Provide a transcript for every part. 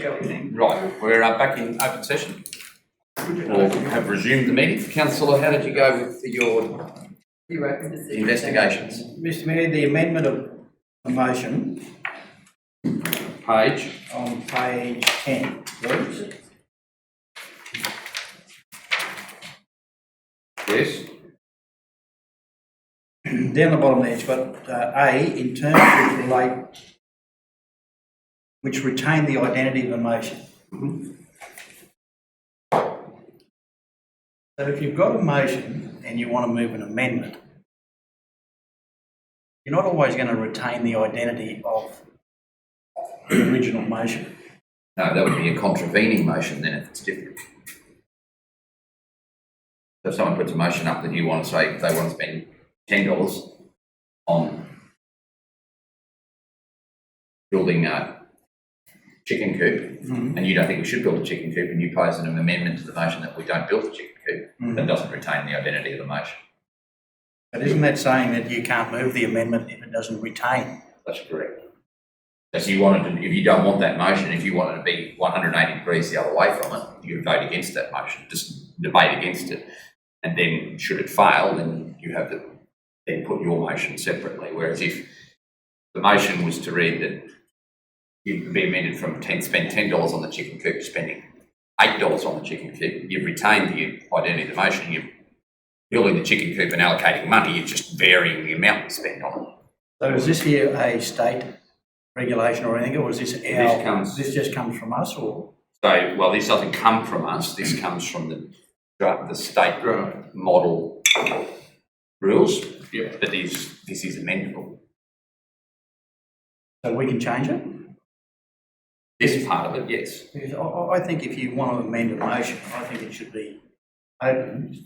Right, we're back in open session. Or have resumed the meeting. Councillor, how did you go with your investigations? Mr Mayor, the amendment of the motion Page. on page 10, please. Yes. Down the bottom there, it's got A, in terms which retain the identity of the motion. So if you've got a motion and you want to move an amendment, you're not always going to retain the identity of the original motion. No, that would be a contravening motion then if it's different. So if someone puts a motion up that you want to say they want to spend $10 on building a chicken coop, and you don't think we should build a chicken coop, and you pose an amendment to the motion that we don't build a chicken coop, that doesn't retain the identity of the motion. But isn't that saying that you can't move the amendment if it doesn't retain? That's correct. If you wanted to, if you don't want that motion, if you wanted to be 180 degrees the other way from it, you would vote against that motion, just debate against it. And then should it fail, then you have to then put your motion separately. Whereas if the motion was to read that you'd be amended from spend $10 on the chicken coop to spending $8 on the chicken coop, you've retained the identity of the motion, you're building the chicken coop and allocating money, you're just varying the amount you spend on it. So is this here a state regulation or anything, or is this this just comes from us, or? So, well, this doesn't come from us, this comes from the state model rules, but this is amendable. So we can change it? This is part of it, yes. Because I think if you want to amend a motion, I think it should be open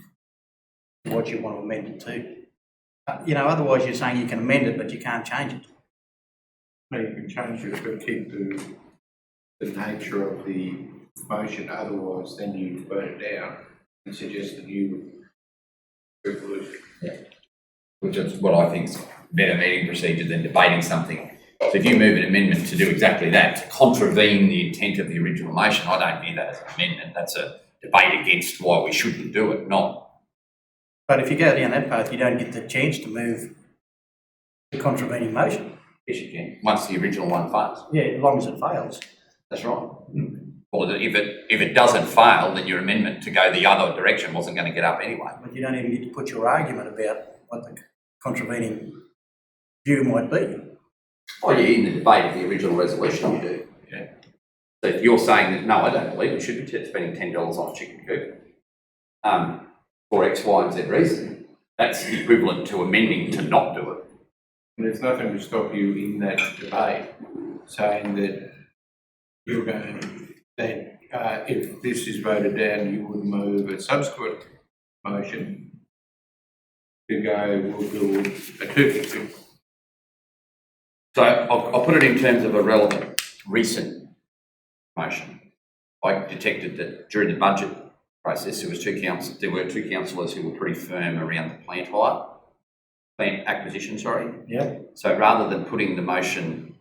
to what you want to amend it to. Otherwise you're saying you can amend it, but you can't change it. No, you can change it, but keep the nature of the motion. Otherwise, then you vote it down and suggest a new resolution. Yeah. Which is what I think is better meeting procedure than debating something. So if you move an amendment to do exactly that, to contravene the intent of the original motion, I don't view that as an amendment. That's a debate against why we shouldn't do it, not. But if you go down that path, you don't get the chance to move the contravening motion. Yes, you can. Once the original one fails. Yeah, as long as it fails. That's right. Or if it doesn't fail, then your amendment to go the other direction wasn't going to get up anyway. But you don't even get to put your argument about what the contravening view might be. Oh, yeah, in the debate of the original resolution, you do. Yeah. So if you're saying that, no, I don't believe we should be spending $10 on a chicken coop for X, Y, and Z reason, that's equivalent to amending to not do it. And there's nothing to stop you in that debate saying that you're going that if this is voted down, you would move a subsequent motion to go, we'll build a turkey coop. So I'll put it in terms of a relevant recent motion. I detected that during the budget process, there were two councillors who were pretty firm around the plant acquisition, Yeah. So rather than putting the motion,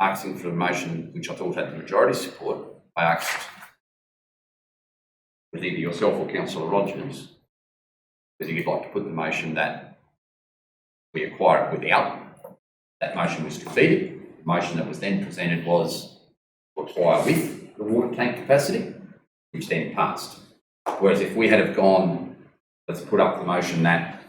asking for a motion which I thought had the majority support, I asked, with either yourself or Councillor Rogers, whether you'd like to put the motion that we acquire it without. That motion was defeated. The motion that was then presented was to acquire with the water tank capacity, which then passed. Whereas if we had have gone, let's put up the motion that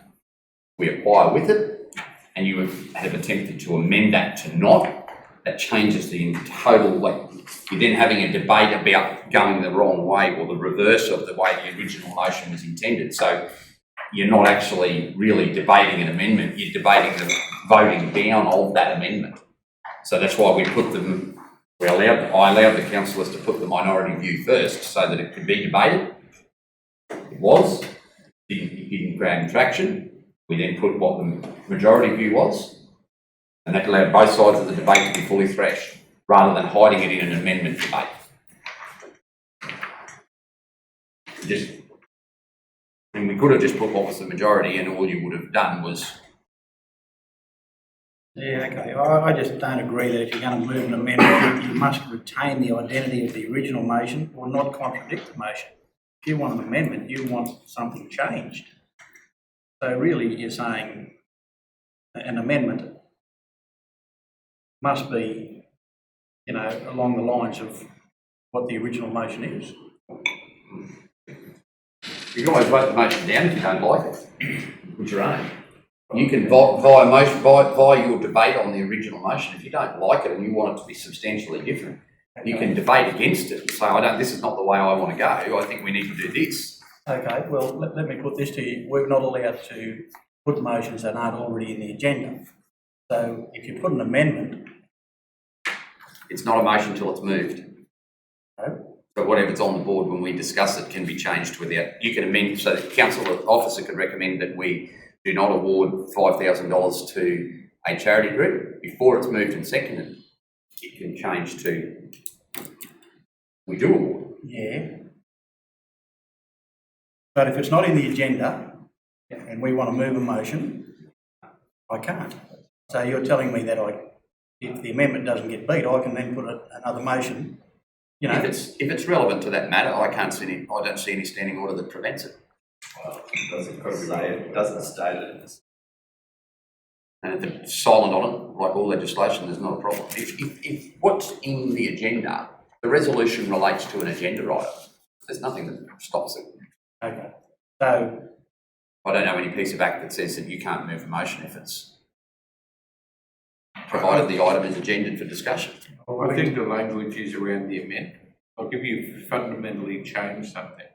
we acquire with it, and you have attempted to amend that to not, that changes the total, you're then having a debate about going the wrong way or the reverse of the way the original motion was intended. So you're not actually really debating an amendment, you're debating the voting down of that amendment. So that's why we put them, I allowed the councillors to put the minority view first so that it could be debated. It didn't gain traction. We then put what the majority view was, and that allowed both sides of the debate to be fully threshed, rather than hiding it in an amendment debate. We could have just put what was the majority, and all you would have done was Yeah, okay. I just don't agree that if you're going to move an amendment, you must retain the identity of the original motion or not contradict the motion. If you want an amendment, you want something changed. So really, you're saying an amendment must be, you know, along the lines of what the original motion is. You can always vote the motion down if you don't like it. It's your own. You can via your debate on the original motion. If you don't like it and you want it to be substantially different, you can debate against it and say, this is not the way I want to go. I think we need to do this. Okay, well, let me put this to you. We're not allowed to put motions that aren't already in the agenda. So if you put an amendment, It's not a motion till it's moved. No. But whatever's on the board when we discuss it can be changed without, you can amend, so the council officer could recommend that we do not award $5,000 to a charity group before it's moved and seconded. It can change to, we do award. yeah. But if it's not in the agenda and we want to move a motion, I can't. So you're telling me that if the amendment doesn't get beat, I can then put another motion, you know. If it's relevant to that matter, I don't see any standing order that prevents it. Well, it doesn't state it. And if it's silent on it, like all legislation, there's not a problem. If what's in the agenda, the resolution relates to an agenda item, there's nothing that stops it. Okay. So, I don't know any piece of act that says that you can't move a motion if it's provided the item is agendaed for discussion. I think the language is around the amendment. Like if you fundamentally change something,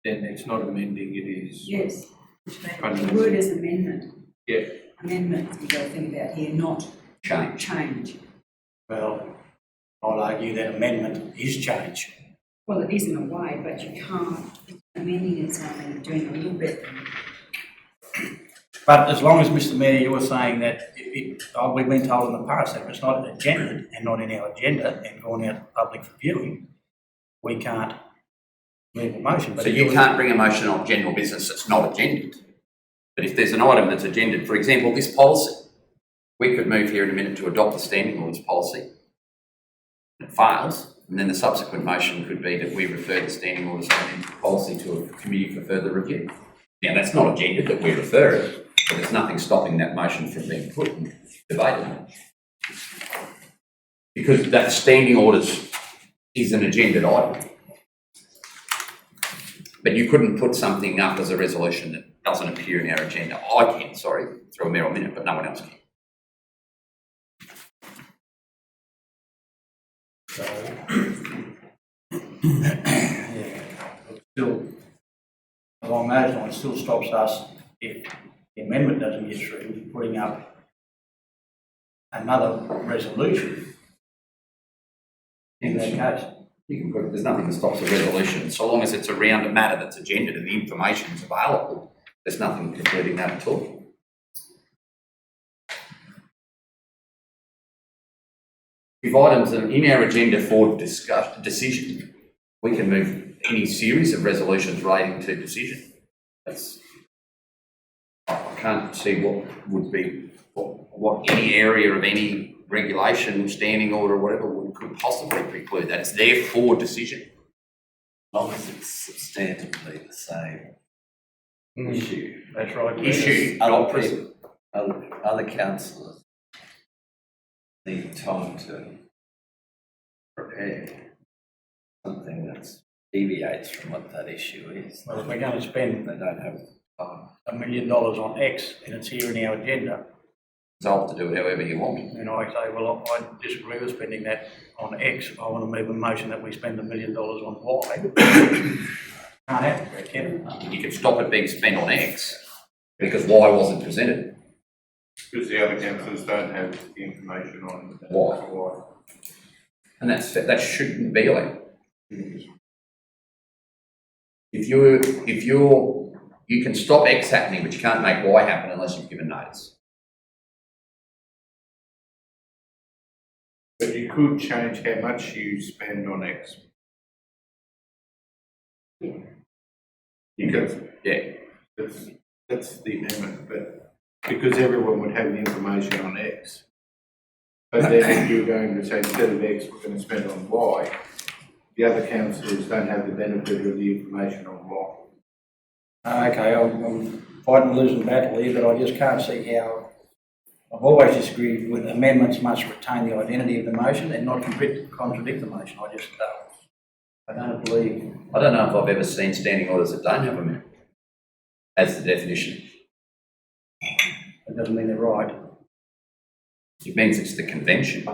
then it's not amending, it is. Yes, the word is amendment. Yeah. Amendment, you've got to think about here, not change. well, I'll argue that amendment is change. Well, it is in a way, but you can't, amending is only doing a little bit. But as long as, Mr Mayor, you were saying that we've been told in the past that if it's not agendaed and not in our agenda and gone out to public for viewing, we can't move a motion. But So you can't bring a motion on general business that's not agended. But if there's an item that's agended, for example, this policy, we could move here in a minute to adopt the standing orders policy. It fails, and then the subsequent motion could be that we refer the standing orders policy to a committee for further review. Now, that's not agended that we refer it, but there's nothing stopping that motion from being put and debated. Because that standing orders is an agended item. But you couldn't put something up as a resolution that doesn't appear in our agenda. I can, sorry, through a mere minute, but no one else can. So, yeah, still, along those lines, still stops us, if the amendment doesn't get through, putting up another resolution in that case. You can put, there's nothing that stops a resolution, so long as it's around a matter that's agended and the information is available, there's nothing precluding that at all. If items are in our agenda for decision, we can move any series of resolutions relating to decision. I can't see what would be, what any area of any regulation, standing order, or whatever could possibly preclude that. It's there for decision. As long as it's substantively the same issue. That's right. Issue, not Other precedent. people, other councillors need time to prepare something that deviates from what that issue is. Well, if we're going to spend They don't have time. $1 million on X and it's here in our agenda, Resolve to do it however you want. and I say, well, I disagree with spending that on X, I want to move a motion that we spend $1 million on Y. Can't happen, Kevin. You can stop it being spent on X because Y wasn't presented. Because the other councillors don't have the information on Why? why. And that shouldn't be allowed. If you can stop X happening, but you can't make Y happen unless you've given notice. But you could change how much you spend on X. Because, Yeah. that's the amendment, but because everyone would have the information on X, But then if you're going to say instead of X, we're going to spend on Y, the other councillors don't have the benefit of the information on Y. Okay, I'm fighting a losing battle here, but I just can't see how. I've always disagreed with amendments must retain the identity of the motion and not contradict the motion. I don't believe. I don't know if I've ever seen standing orders that don't have amendment as the definition. It doesn't mean they're right. It means it's the convention.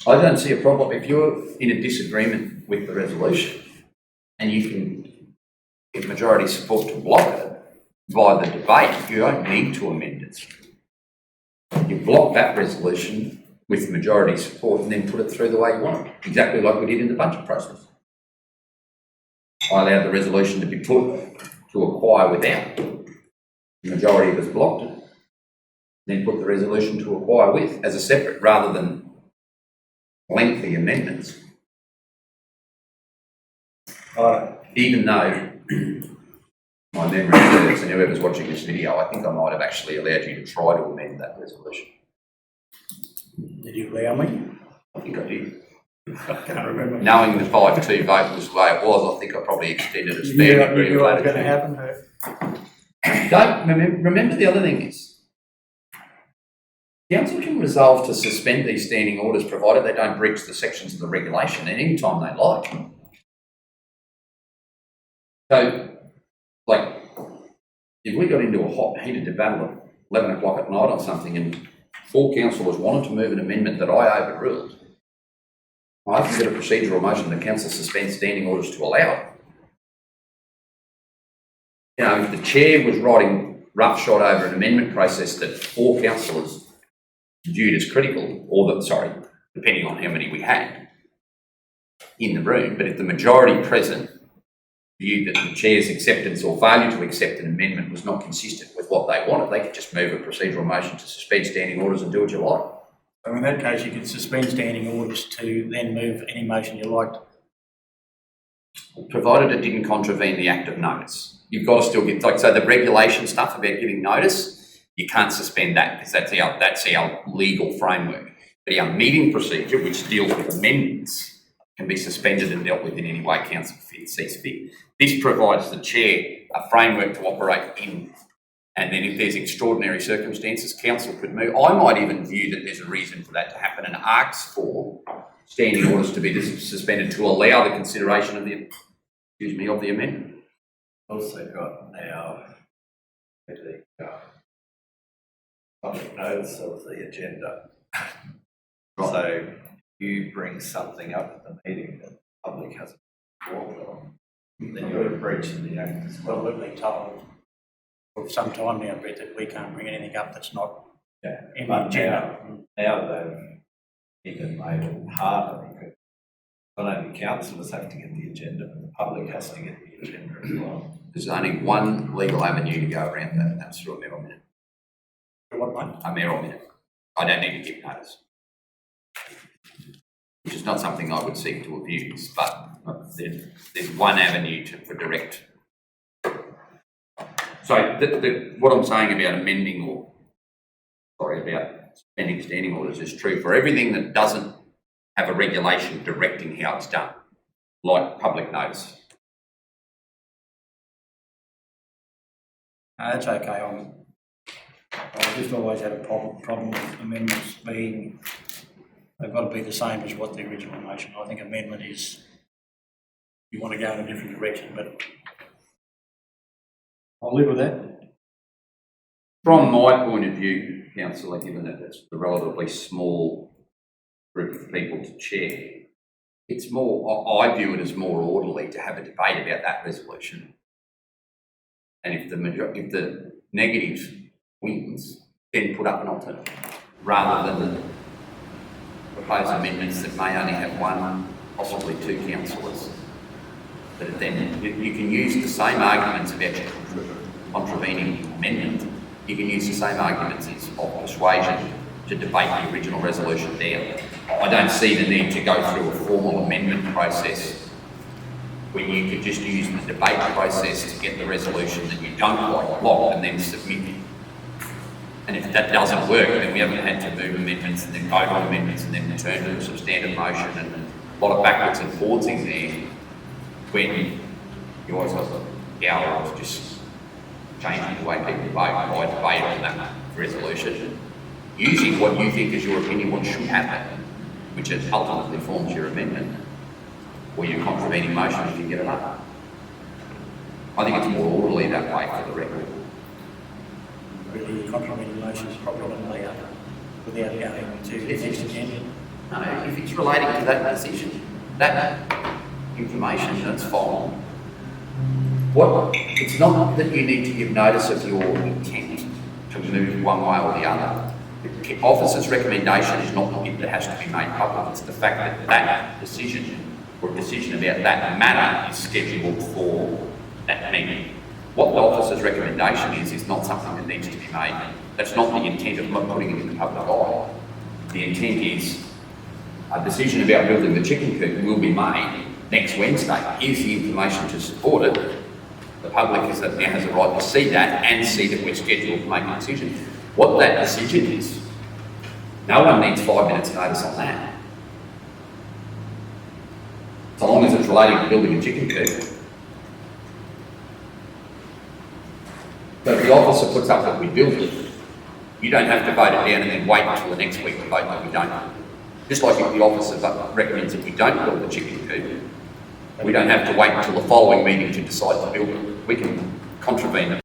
I don't see a problem if you're in a disagreement with the resolution and you can get majority support to block it via the debate. You don't need to amend it. You block that resolution with majority support and then put it through the way you want it, exactly like we did in the budget process. I allowed the resolution to be put to acquire without. The majority of us blocked it, then put the resolution to acquire with as a separate, rather than lengthy amendments. Even though my memory serves, and whoever's watching this video, I think I might have actually allowed you to try to amend that resolution. Did you allow me? I think I did. I can't remember. Knowing the 5-2 vote was the way it was, I think I probably extended a You fair degree knew of what was going to latitude. happen. Don't remember the other thing is, council can resolve to suspend these standing orders provided they don't breach the sections of the regulation at any time they like. So, like, if we got into a hot, heated battle at 11 o'clock at night or something and 4 councillors wanted to move an amendment that I overruled, I can get a procedural motion that council suspends standing orders to allow it. You know, if the chair was writing roughshod over an amendment process that 4 councillors viewed as critical, or that, sorry, depending on how many we had in the room, but if the majority present viewed that the chair's acceptance or failure to accept an amendment was not consistent with what they wanted, they could just move a procedural motion to suspend standing orders and do what you like. So in that case, you could suspend standing orders to then move any motion you liked. Provided it didn't contravene the act of notice. You've got to still get, like, so the regulation stuff about giving notice, you can't suspend that because that's our legal framework. But our meeting procedure, which deals with amendments, can be suspended and dealt with in any way council sees fit. This provides the chair a framework to operate in, and then if there's extraordinary circumstances, council could move. I might even view that there's a reason for that to happen and asks for standing orders to be suspended to allow the consideration of the amendment. Also got now the public notice of the agenda. Right. So you bring something up at the meeting that the public hasn't informed on, then you're breaching the act as Well, well. we've been told for some time now, Brett, that we can't bring anything up that's not Yeah. in the But agenda. now they've even made it harder because not only councillors have to get the agenda, but the public has to get the agenda as well. There's only one legal avenue to go around that, and that's through a mayoral minute. What, mate? A mayoral minute. I don't need to give notice. Which is not something I would seek to abuse, but there's one avenue for direct. So what I'm saying about about suspending standing orders is true for everything that doesn't have a regulation directing how it's done, like public notice. No, that's okay. I've just always had a problem with amendments being, they've got to be the same as what the original motion. I think amendment is, you want to go in a different direction, but I'll live with that. From my point of view, councillor, given that it's a relatively small group of people to chair, it's more, I view it as more orderly to have a debate about that resolution. And if the negative wins, then put up an alternative, rather than propose amendments that may only have 1, possibly 2 councillors. But then you can use the same arguments about contravening amendment. You can use the same arguments of persuasion to debate the original resolution down. I don't see the need to go through a formal amendment process when you could just use the debate process to get the resolution that you don't like blocked and then submit And if that doesn't work, then we haven't had to move amendments and then vote on amendments and then return to a substantive motion and a lot of backwards and forwards in there when you always have the hour of just changing the way people vote by debate on that resolution. Using what you think is your opinion, what should happen, which ultimately forms your amendment, or your contravening motion if you get it up. I think it's more orderly that way for the record. Really, contravening motions probably allowed without going to the next agenda. No, if it's relating to that decision, that information, that's fine. It's not that you need to give notice of your intent to move one way or the other. The officer's recommendation is not it that has to be made public, it's the fact that that decision or a decision about that matter is scheduled for that meeting. What the officer's recommendation is not something that needs to be made. That's not the intent of not putting it in the public eye. The intent is a decision about building the chicken coop will be made next Wednesday. Here's the information to support it. The public now has a right to see that and see that we're scheduled to make a decision. What that decision is, no one needs 5 minutes notice on that. So long as it's relating to building a chicken coop. But if the officer puts up that we build it, you don't have to vote it down and then wait until the next week to vote that we don't. Just like if the officer recommends that we don't build the chicken coop, we don't have to wait until the following meeting to decide to build it. We can contravene it.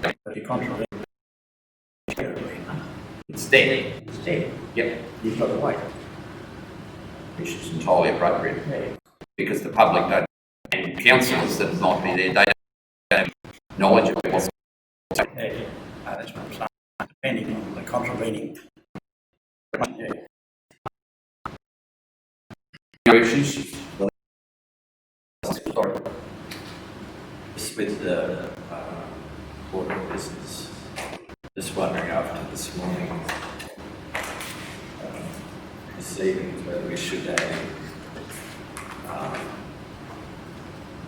But you contravene. It's there. It's dead. Yep. You've got to wait. Which is entirely appropriate. Because the public don't, and councillors that might be there, they don't have knowledge of what's Yeah. That's what I'm saying. Depending on the contravening. Yeah. issues. Sorry. Just with the order of business, just wondering after this morning proceedings whether we should have a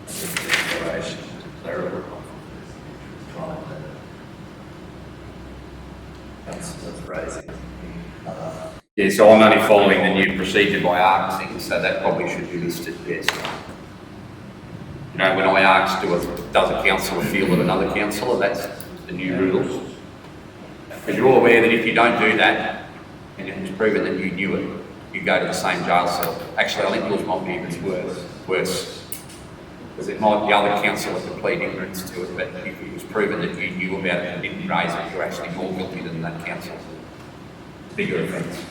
declaration to clerical councillors raising. Yeah, so I'm only following the new procedure by asking, so that probably should be listed, yes. You know, when I asked, does a councillor feel that another councillor, that's the new rules. Because you're all aware that if you don't do that, and it's proven that you knew it, you go to the same jail cell. Actually, I think yours might be even worse. Because it might be other councillors that plead ignorance to it, but if it was proven that you knew about it and didn't raise it, you're actually more guilty than that councillor. Bigger offence.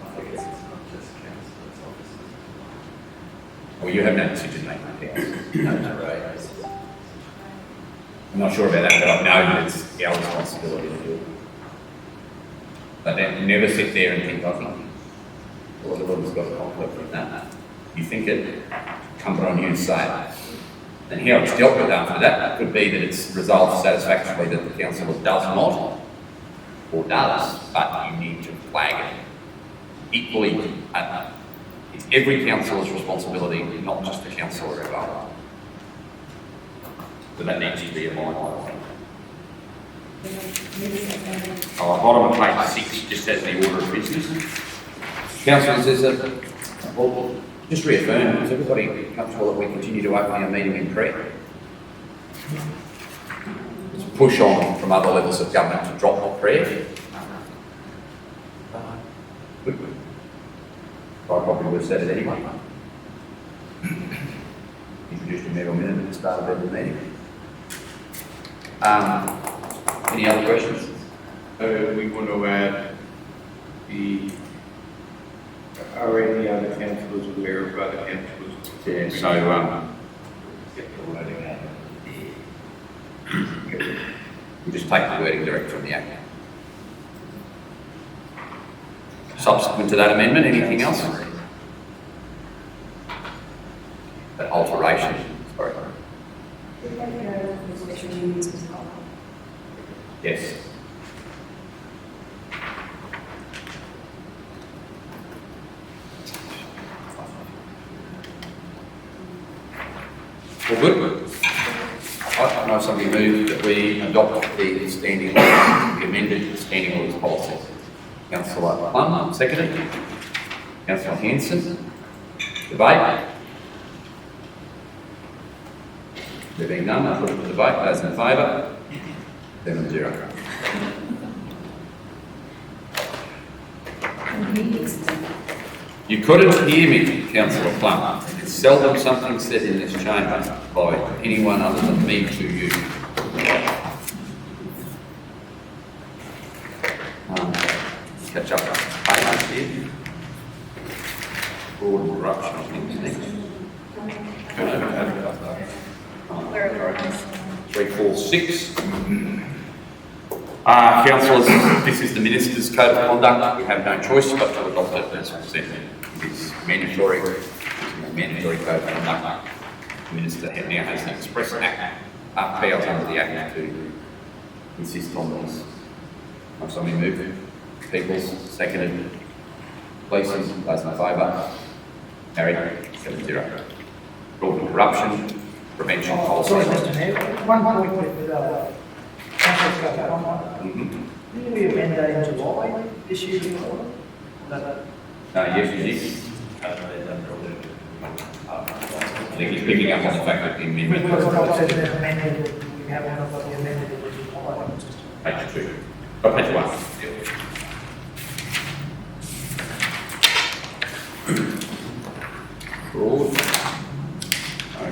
I guess it's not just councillors, officers. Well, you have no decision making. No to raise. I'm not sure about that, but I know that it's our responsibility to do it. But then never sit there and think, I think, well, the Lord's got a conflict with that. You think it, come on you and say it. And how it's dealt with after that could be that it's resolved satisfactorily that the council does not, or does, but you need to flag it. Equally, it's every councillor's responsibility, not just the councillor involved. So that needs to be a line item. Bottom of page 6 just has the order of business. Councillors, there's well, just reaffirm, is everybody comfortable that we continue to open our meeting in prayer? Let's push on from other levels of government to drop the prayer. Good. I probably would have said it anyway. Introduced a mayoral minute at the start of every meeting. Any other questions? We want to add are any other councillors aware of other councillors? Yeah, so Get the wording out. we just take the wording direct from the act. Subsequent to that amendment, anything else? That alteration, sorry. Yes. All good? No, somebody move that we adopt the standing orders, the amended standing orders policy. Councillor Plum, seconded. Councillor Hanson. Debate. There being none, I'll put it to debate. Those in favour? 7-0. You couldn't hear me, Councillor Plum. It's seldom something said in this chamber by anyone other than me to you. Catch up on payments here. Fraud and corruption, I think, is next. 346. Councillors, this is the Minister's Code of Conduct. We have no choice but to adopt it as presented. It's mandatory code of conduct. The Minister now has an express powers under the Act to insist on this. Somebody move. Peoples, seconded. Places, those in favour? Carried, 7-0. Fraud and corruption, prevention policy. One point with Councillor Scott, didn't we amend that in July this year? Yes. I think he's picking up on the fact that the amendment Because what says that amended, we haven't got the amended in July. page 2. Page 1. Fraud. No.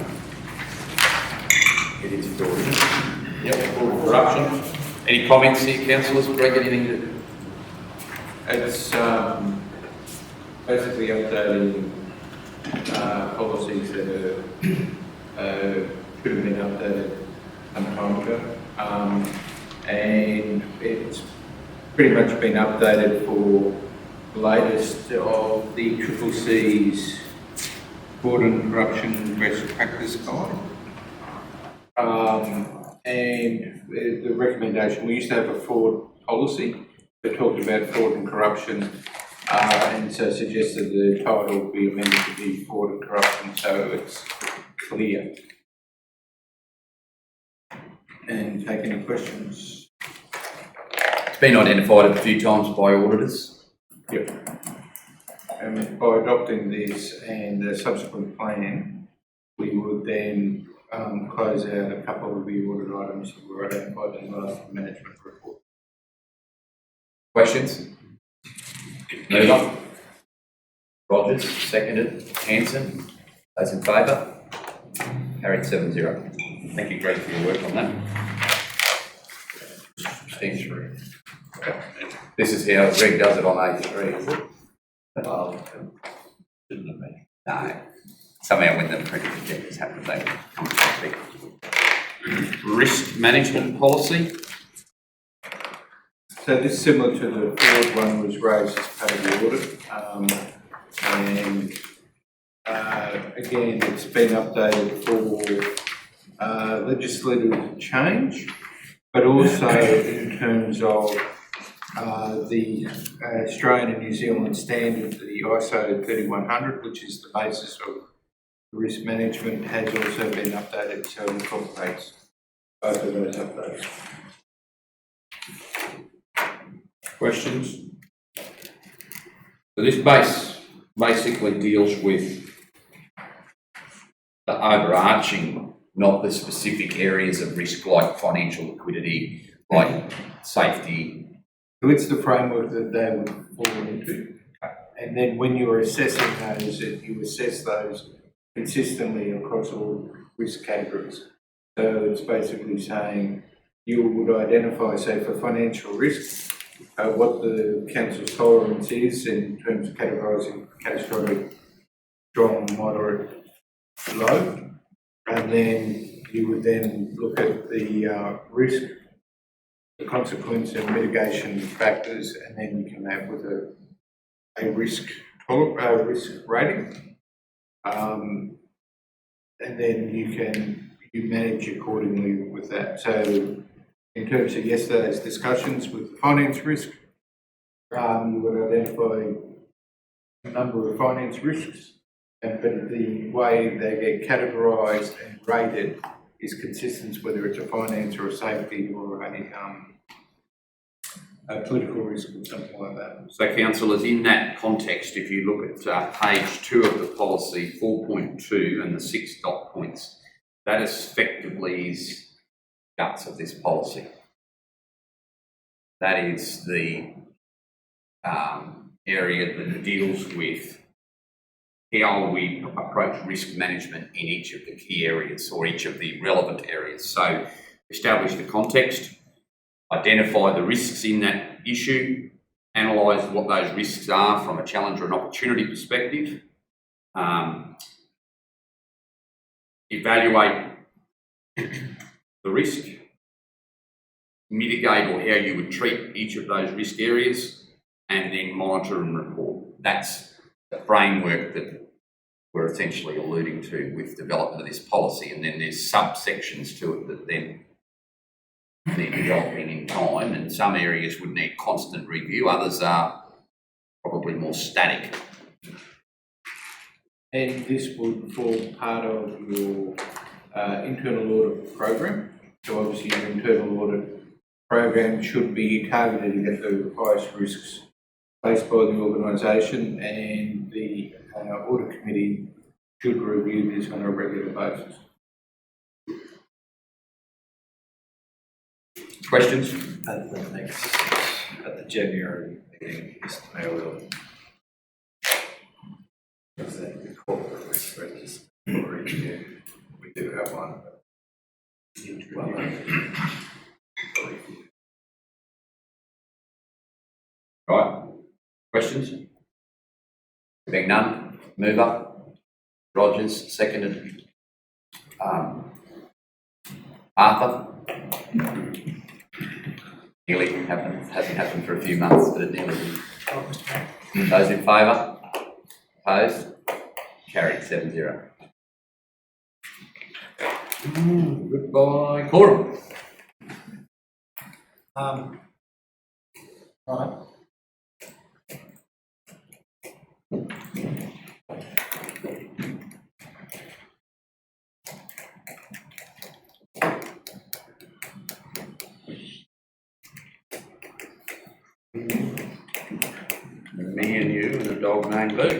It is fraud. Yep, fraud and corruption. Any comments here, councillors? Greg, anything to? It's basically updating policies that should have been updated some time ago. And it's pretty much been updated for the latest of the CCC's Fraud and Corruption Best Practice Guide. And the recommendation, we used to have a fraud policy that talked about fraud and corruption, and so suggested the title be amended to be fraud and corruption so it's clear. And take any questions? It's been identified a few times by auditors. Yep. And by adopting this and the subsequent plan, we would then close out a couple of the audit items that were identified in the last management report. Questions? Mover. Rogers, seconded. Hanson. Those in favour? Carried 7-0. Thank you, Greg, for your work on that. This is how Greg does it on A3, is it? Shouldn't have been. No. Somehow when the printed agendas happen, they come to speak. Risk management policy. So this, similar to the fraud one, was raised as part of the audit, and again, it's been updated for legislative change, but also in terms of the Australian and New Zealand standard, the ISO 3100, which is the basis of risk management, has also been updated, so it incorporates both of those updates. Questions? So this basically deals with the overarching, not the specific areas of risk like financial liquidity, like safety. So it's the framework that they would fall into. And then when you're assessing those, you assess those consistently across all risk categories. So it's basically saying you would identify, say, for financial risk, what the council's tolerance is in terms of categorising catastrophic, strong, moderate, low. And then you would then look at the risk, the consequence and mitigation factors, and then you come out with a risk rating. And then you manage accordingly with that. So in terms of yesterday's discussions with the finance risk, you would identify a number of finance risks, but the way they get categorised and rated is consistent, whether it's a finance or a safety or a political risk or something like that. So councillors, in that context, if you look at page 2 of the policy, 4.2 and the 6 dot points, that effectively is guts of this policy. That is the area that deals with how we approach risk management in each of the key areas or each of the relevant areas. So establish the context, identify the risks in that issue, analyse what those risks are from a challenge or an opportunity perspective, evaluate the risk, mitigate or how you would treat each of those risk areas, and then monitor and report. That's the framework that we're essentially alluding to with development of this policy, and then there's subsections to it that then need developing in time, and some areas would need constant review, others are probably more static. And this would form part of your internal audit program. So obviously your internal audit program should be targeted at the highest risks faced by the organisation, and the audit committee should review this on a regular basis. Questions? At the January meeting, Mr Mayor will present the corporate risk register for review. We do have one. Right. Questions? Being none, mover. Rogers, seconded. Arthur? Nearly happened, hasn't happened for a few months, but it nearly did. Those in favour? Opposed? Carried 7-0. Goodbye, quorum. Right. Me and you and the dog named Boo.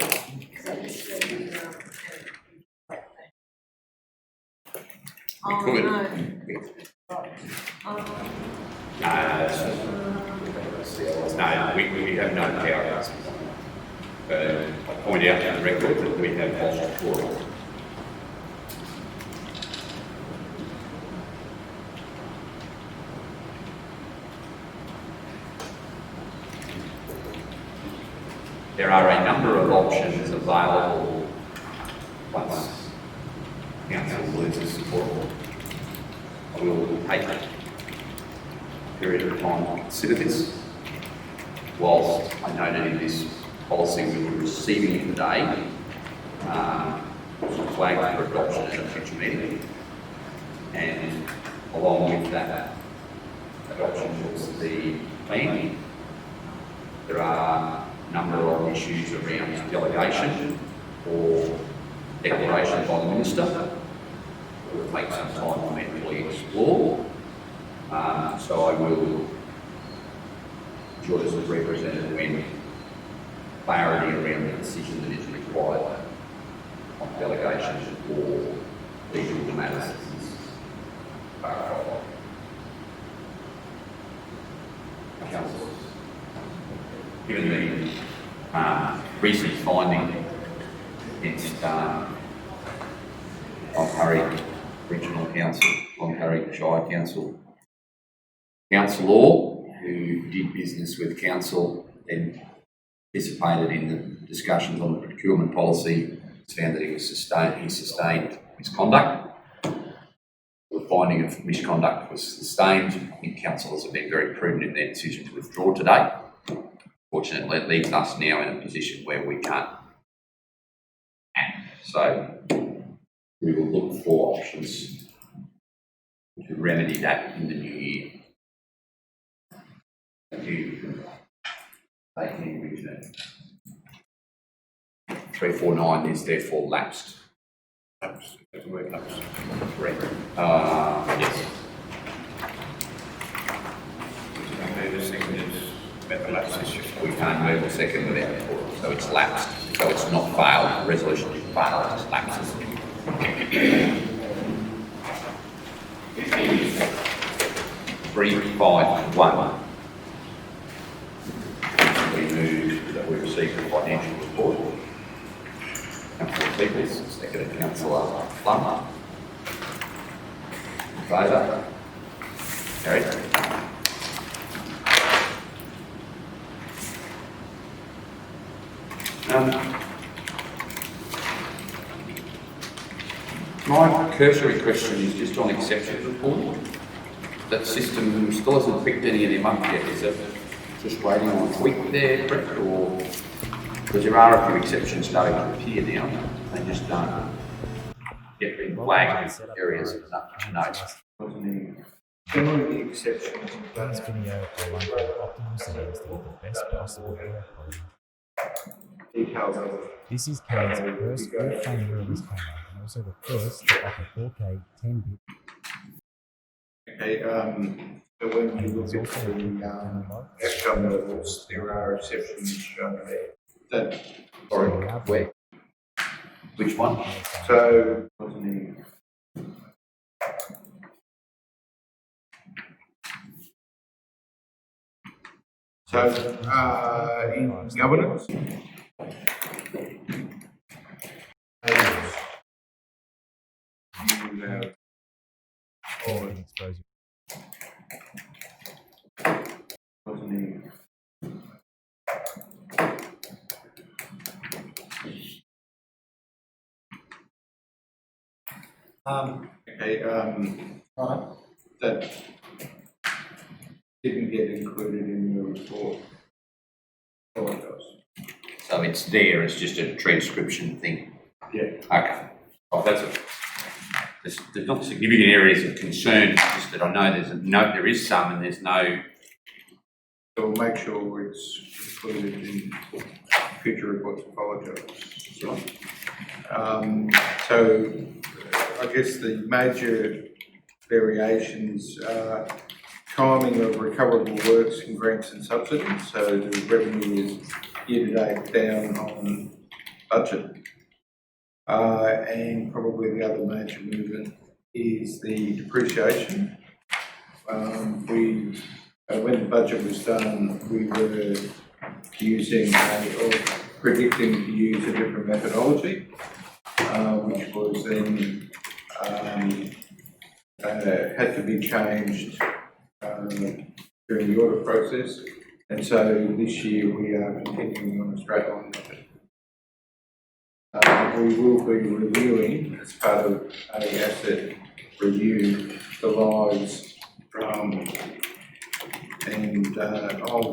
Oh, Could. no. No, we have no power. I point out in the record that we have lost quorum. There are a number of options available once council loses support. I will take a period of time to consider this. Whilst I noted in this policy we were receiving it today, flagged for adoption at a future meeting, and along with that adoption was the plan. There are a number of issues around delegation or declaration by the minister. It will take some time to mentally explore. So I will join as a representative when clarity around the decision that is required on delegation or legal matters is clarified. Councillors, given the recent finding against Cloncurry Regional Council, Cloncurry Shire Council, councillor who did business with council and participated in the discussions on the procurement policy, found that he sustained misconduct. The finding of misconduct was sustained. I think councillors have been very prudent in their decision to withdraw today. Fortunately, it leaves us now in a position where we can't act. So we will look for options to remedy that in the new year. You can take any return. 349 is therefore lapsed. Ups, that's the word ups. Correct. Yes. Move a second, about the lapse issue. We can't move a second without a quorum, so it's lapsed. So it's not failed, the resolution is failed, it just lapses. 351. We move that we receive the financial report. Councillor Peoples, seconded Councillor Plummer. In favour? Carried. My cursory question is just on exceptions report. That system still hasn't picked any of them up yet, is it just waiting on a tweak there, Brett, or? Because there are a few exceptions starting to appear now, they just don't get being flagged areas enough to note. Wasn't any, some of the exceptions, This video I run through optimal settings to get the best possible audio quality. details of This is Kane's first full frame mirrorless camera and also the first to offer 4K 10-bit. okay, so when you look at the, outcome levels, there are exceptions shown there. That, Sorry, where? Which one? so, wasn't any. So, in governance. You have, Exposure. wasn't any. Okay, that didn't get included in the report. Apologise. So it's there, it's just a transcription thing? Yeah. Okay. Oh, that's it. There's not significant areas of concern, it's just that I know there's a note, there is some, and there's no. So we'll make sure it's included in future reports. Apologise. So I guess the major variations are timing of recoverable works and grants and subsidies. So the revenue is year-to-date down on budget. And probably the other major movement is the depreciation. When the budget was done, we were using or predicting to use a different methodology, which was then had to be changed during the audit process. And so this year we are continuing on a straight line method. We will be reviewing, as part of a asset review, the lives and of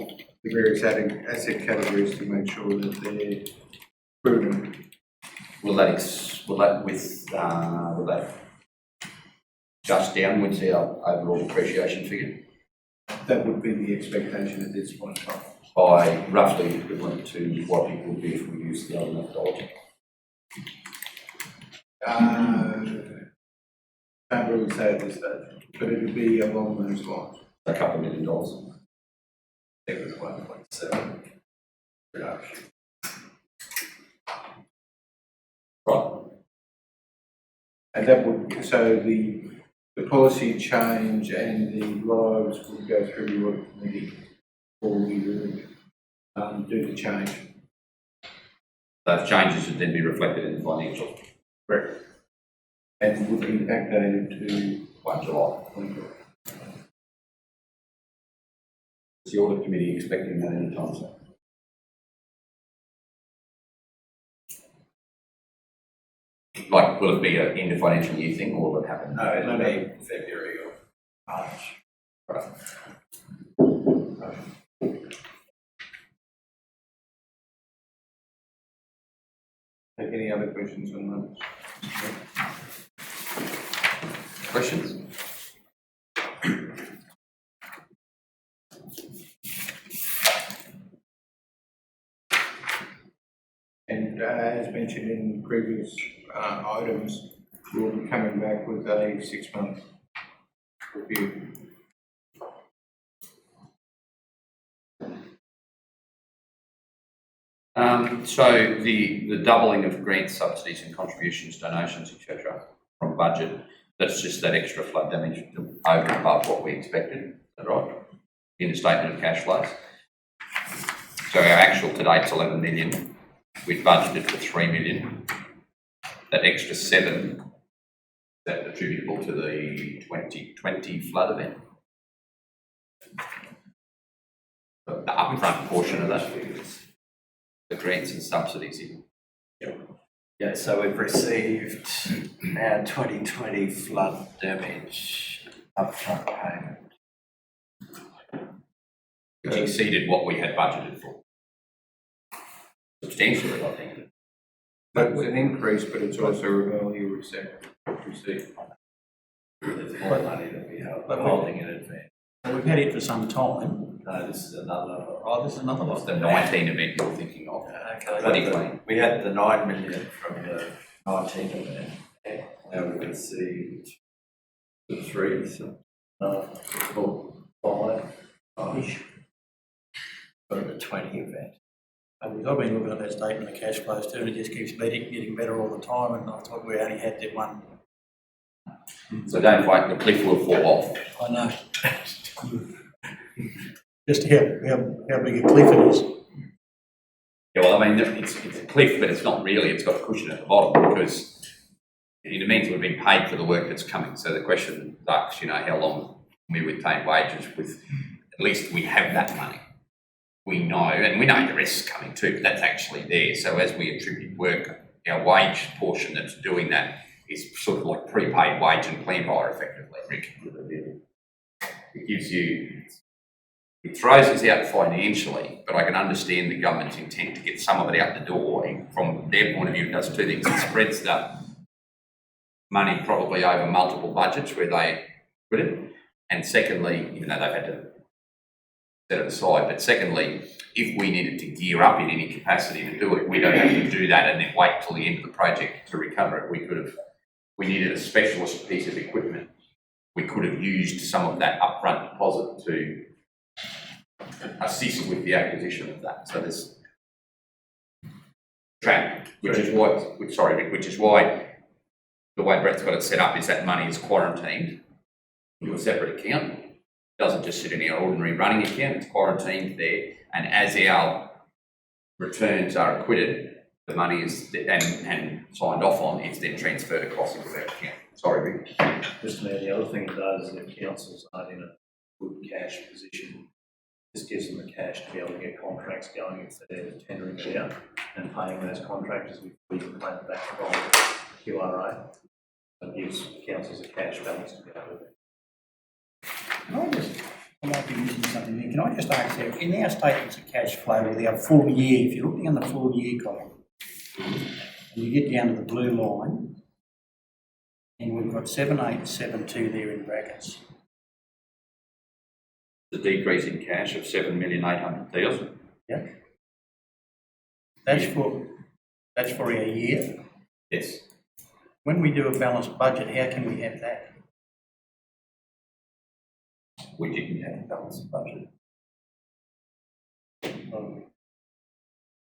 the various asset categories to make sure that they're prudent. Will that just downwards our overall depreciation figure That would be the expectation at this point in time. by roughly equivalent to what it would be if we used the other methodology? Can't really say at this stage, but it would be along those lines. A couple of $1 million. I think it was 1.7 reduction. Right. And that would, so the policy change and the lives would go through the audit committee before we would do the change. Those changes would then be reflected in the financials. Correct. And would be backdated to 1 July. Is the audit committee expecting that any time soon? Like, will it be an end of financial year thing, or will it happen? No, it'll be February or March. Right. take any other questions on those. Questions? And as mentioned in previous items, we'll be coming back with a 6-month review. So the doubling of grants, subsidies and contributions, donations, etc. from budget, that's just that extra flood damage over and above what we expected, is that right? In the statement of cash flows. So our actual to date's 11 million, we've budgeted for 3 million. That extra 7, is that attributable to the 2020 flood event? The upfront portion of that, the grants and subsidies in. Yeah, so we've received our 2020 flood damage upfront payment. Which exceeded what we had budgeted for. Substantially, I think. That's an increase, but it's also a earlier received. There's more money that we have, but holding in advance. We've had it for some time. No, this is another. Oh, this is another That's one. the 19 event you're thinking of. Okay, Politically. we had the 9 million from the 19 event. Now we've received the 3, so 5-ish from the 20 event. I've been looking at that statement of cash flows too, and it just keeps getting better all the time, and I thought we only had that one. So don't wait, the cliff will fall off. I know. Just how big a cliff it is. Yeah, well, I mean, it's a cliff, but it's not really. It's got a cushion at the bottom because it means we've been paid for the work that's coming. So the question ducks, how long we retain wages with, at least we have that money. We know, and we know the rest is coming too, but that's actually there. So as we attribute work, our wage portion that's doing that is sort of like prepaid wage and plant hire effectively, Rick. It gives you, it throws us out financially, but I can understand the government's intent to get some of it out the door. And from their point of view, it does 2 things. It spreads the money probably over multiple budgets where they put it. And secondly, even though they've had to set it aside, but secondly, if we needed to gear up in any capacity to do it, we don't have to do that and then wait till the end of the project to recover it. We needed a specialist piece of equipment. We could have used some of that upfront deposit to assist with the acquisition of that. So there's trap, which is why the way Brett's got it set up is that money is quarantined into a separate account. It doesn't just sit in our ordinary running account, it's quarantined there. And as our returns are acquitted, the money is and signed off on, it's then transferred across into that account. Sorry, Rick. Just to me, the other thing it does is if councils aren't in a good cash position, this gives them the cash to be able to get contracts going if they're tendering it out and paying those contractors before you can claim it back from QRA. It gives councils a cash balance to be able to do. I might be missing something there. Can I just ask you, in our statements of cash flow with our full year, if you're looking on the full year column, and you get down to the blue line, and we've got 7872 there in brackets. The decrease in cash of 7,800,000. Yeah. That's for our year. Yes. When we do a balanced budget, how can we have that? We didn't have a balanced budget.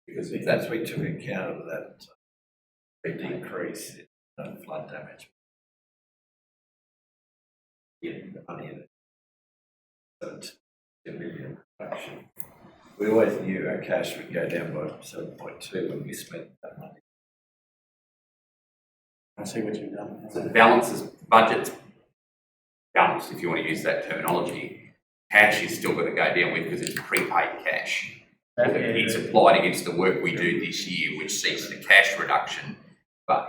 Because if that's we took account of that decrease in flood damage. Yeah, the money in it. But 2 million reduction. We always knew our cash would go down by 7.2 when we spent that money. I see what you've done. So the budget's balanced, if you want to use that terminology. Cash is still going to go down with because it's prepaid cash. It's applied against the work we do this year, which sees the cash reduction, but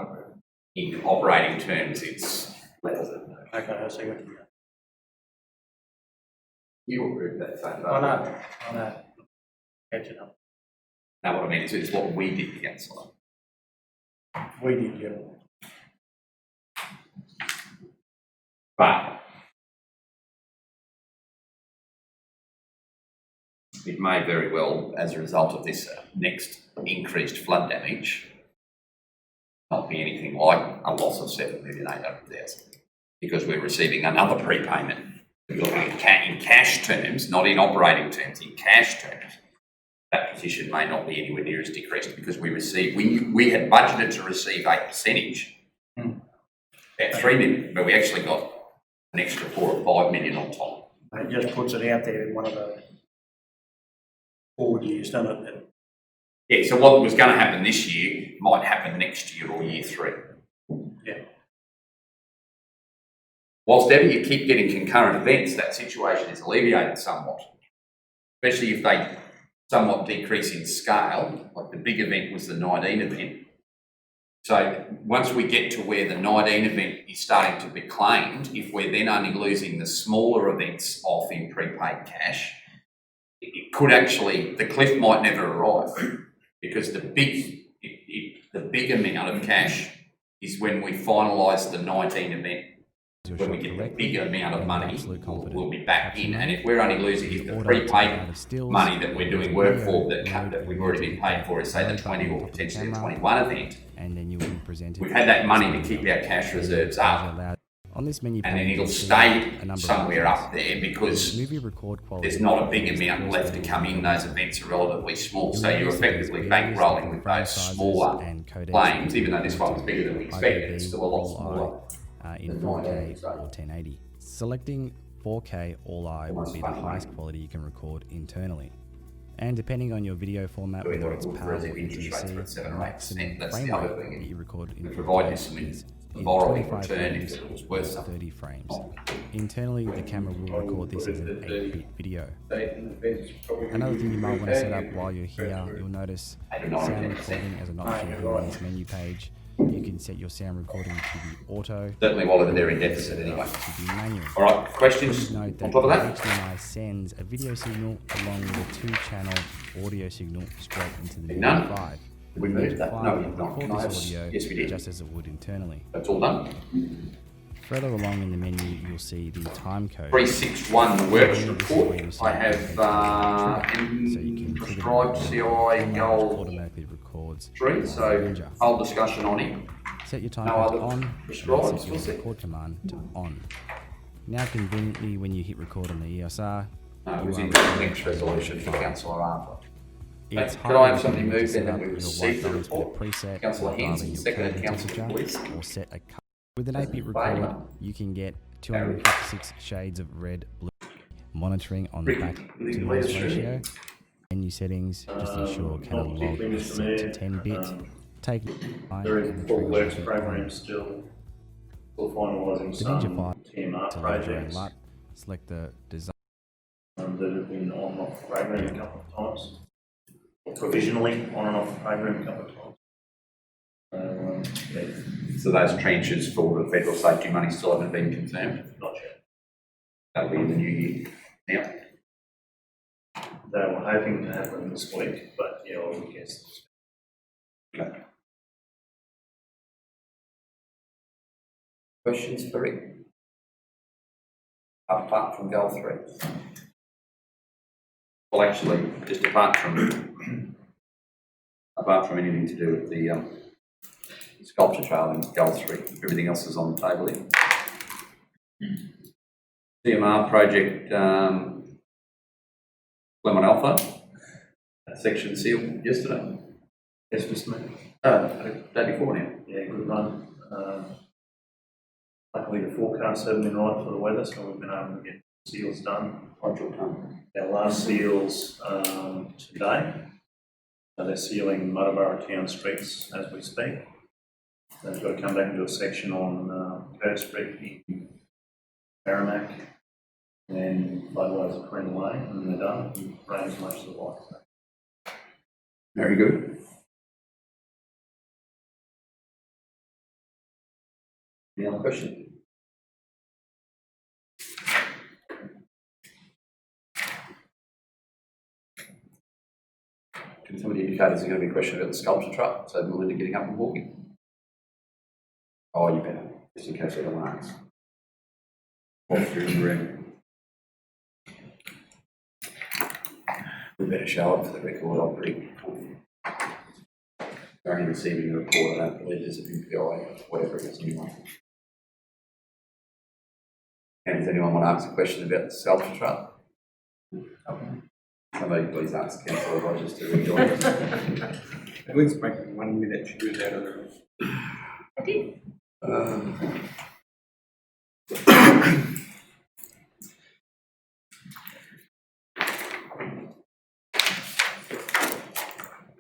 in operating terms, it's less than that. Okay, I see what you've done. You agree with that same I budget? know. Catching up. Now, what I mean is what we did, councillor. We did, yeah. But it may very well, as a result of this next increased flood damage, not be anything like a loss of 7,800,000 because we're receiving another prepayment. We're looking at in cash terms, not in operating terms, in cash terms. That position may not be anywhere near as decreased because we had budgeted to receive a percentage, about 3 million, but we actually got an extra 4 or 5 million on top. It just puts it out there in one of the forward years, doesn't it? Yeah, so what was going to happen this year might happen next year or year 3. Yeah. Whilst ever you keep getting concurrent events, that situation is alleviated somewhat, especially if they somewhat decrease in scale, like the big event was the 19 event. So once we get to where the 19 event is starting to be claimed, if we're then only losing the smaller events off in prepaid cash, it could actually, the cliff might never arrive because the big amount of cash is when we finalise the 19 event. When we get the bigger amount of money, we'll be back in. And if we're only losing, if the prepaid money that we're doing work for that we've already been paid for is say the 20 or potentially the 21 event, and then you will be presented. We've had that money to keep our cash reserves up. On this menu And then page, it'll you'll see stay a number of somewhere options. up there because Movie record quality. there's not a big amount left to come in. Those events are relatively small, so you're effectively bankrolling with those smaller claims, even though this one was bigger than we expected, it's still a lot smaller. In 4K or 1080. Selecting 4K All-I will be the highest quality you can record internally. And depending on your video format, Doing whether it's the PAL or resident interest rates were at NTSC, 7 the or 8%. maximum That's frame the other rate thing. that you record in We provide you 4K some is in borrowing 25 return frames if it was worth or something. 30 frames. Internally, the camera will record this as an 8-bit video. Another thing you might want to set up while you're here, you'll notice 8 or 9 or sound 10%. recording as an option here on this menu page. You can set your sound recording to be auto, Certainly while they're in deficit anyway. to be manual. All right, questions Please note that on top of that? HDMI sends a video signal along with a 2-channel audio signal straight into the None? MIDI 5. Did we move that? File No, will we've not. record Can I this have- audio Yes, we did. just as it would internally. That's all done. Further along in the menu, you'll see the time code. 361 works This is report. where you I set have so you can prescribed CI goal automatically records 3, so whole discussion on it. Set your time No code other on, and prescribed, set your was it? record command to on. Now conveniently, when you hit record on the ESR, No, it you was are in the recording next resolution for Councillor Arthur. It's Could I have highly somebody recommended move to set then up that we your receive white the balance with a report? preset, Councillor or either Hanson, your seconded code Councillor temperature, Boyce. or set a color. With an Those 8-bit in record, favour? you can get 256 shades of red, blue. Monitoring on the back to Rick, noise please, ratio. Menu settings, just ensure Not catalog particularly, is Mr. set to Mayor. 10-bit. Take time There and is the full trigger works button program on. still finalising The Ninja some file TMR to leverage projects LUT. Select the design. that have been on and off the program a couple of times, or provisionally on and off the program a couple of times. Yeah, So those trenches for the federal safety money still haven't been confirmed. not yet. That'll be in the new year. Now, They were hoping to have them this week, but yeah, I would guess. okay. Questions for Rick? Apart from goal 3. Well, actually, just apart from anything to do with the sculpture trail in goal 3, everything else is on the table here. CMR project, Lemon Alpha, that section sealed yesterday. Yes, Mr. Mayor. Day before now. Yeah, good run. Luckily, the forecasts haven't been right for the weather, so we've been able to get seals done. Our last seals today. So they're sealing Muttaburra town streets as we speak. They've got to come back and do a section on Kerr Street in Parramac, and floodways at Queen Lane, and they're done. And rain's much of the light. Very good. Any other question? Can somebody indicate there's going to be a question about the sculpture truck, so Melinda getting up and walking? Oh, you better, just in case anyone asks. Whilst you're in the room. We better show up for the record, I'm pretty confident. Only receiving a report, I don't believe there's a PPI, whatever it is anyway. And does anyone want to ask a question about the Salford Trail? Somebody please ask Councillor Rogers to rejoin us. At least make it 1 minute, she was out of the room. I did.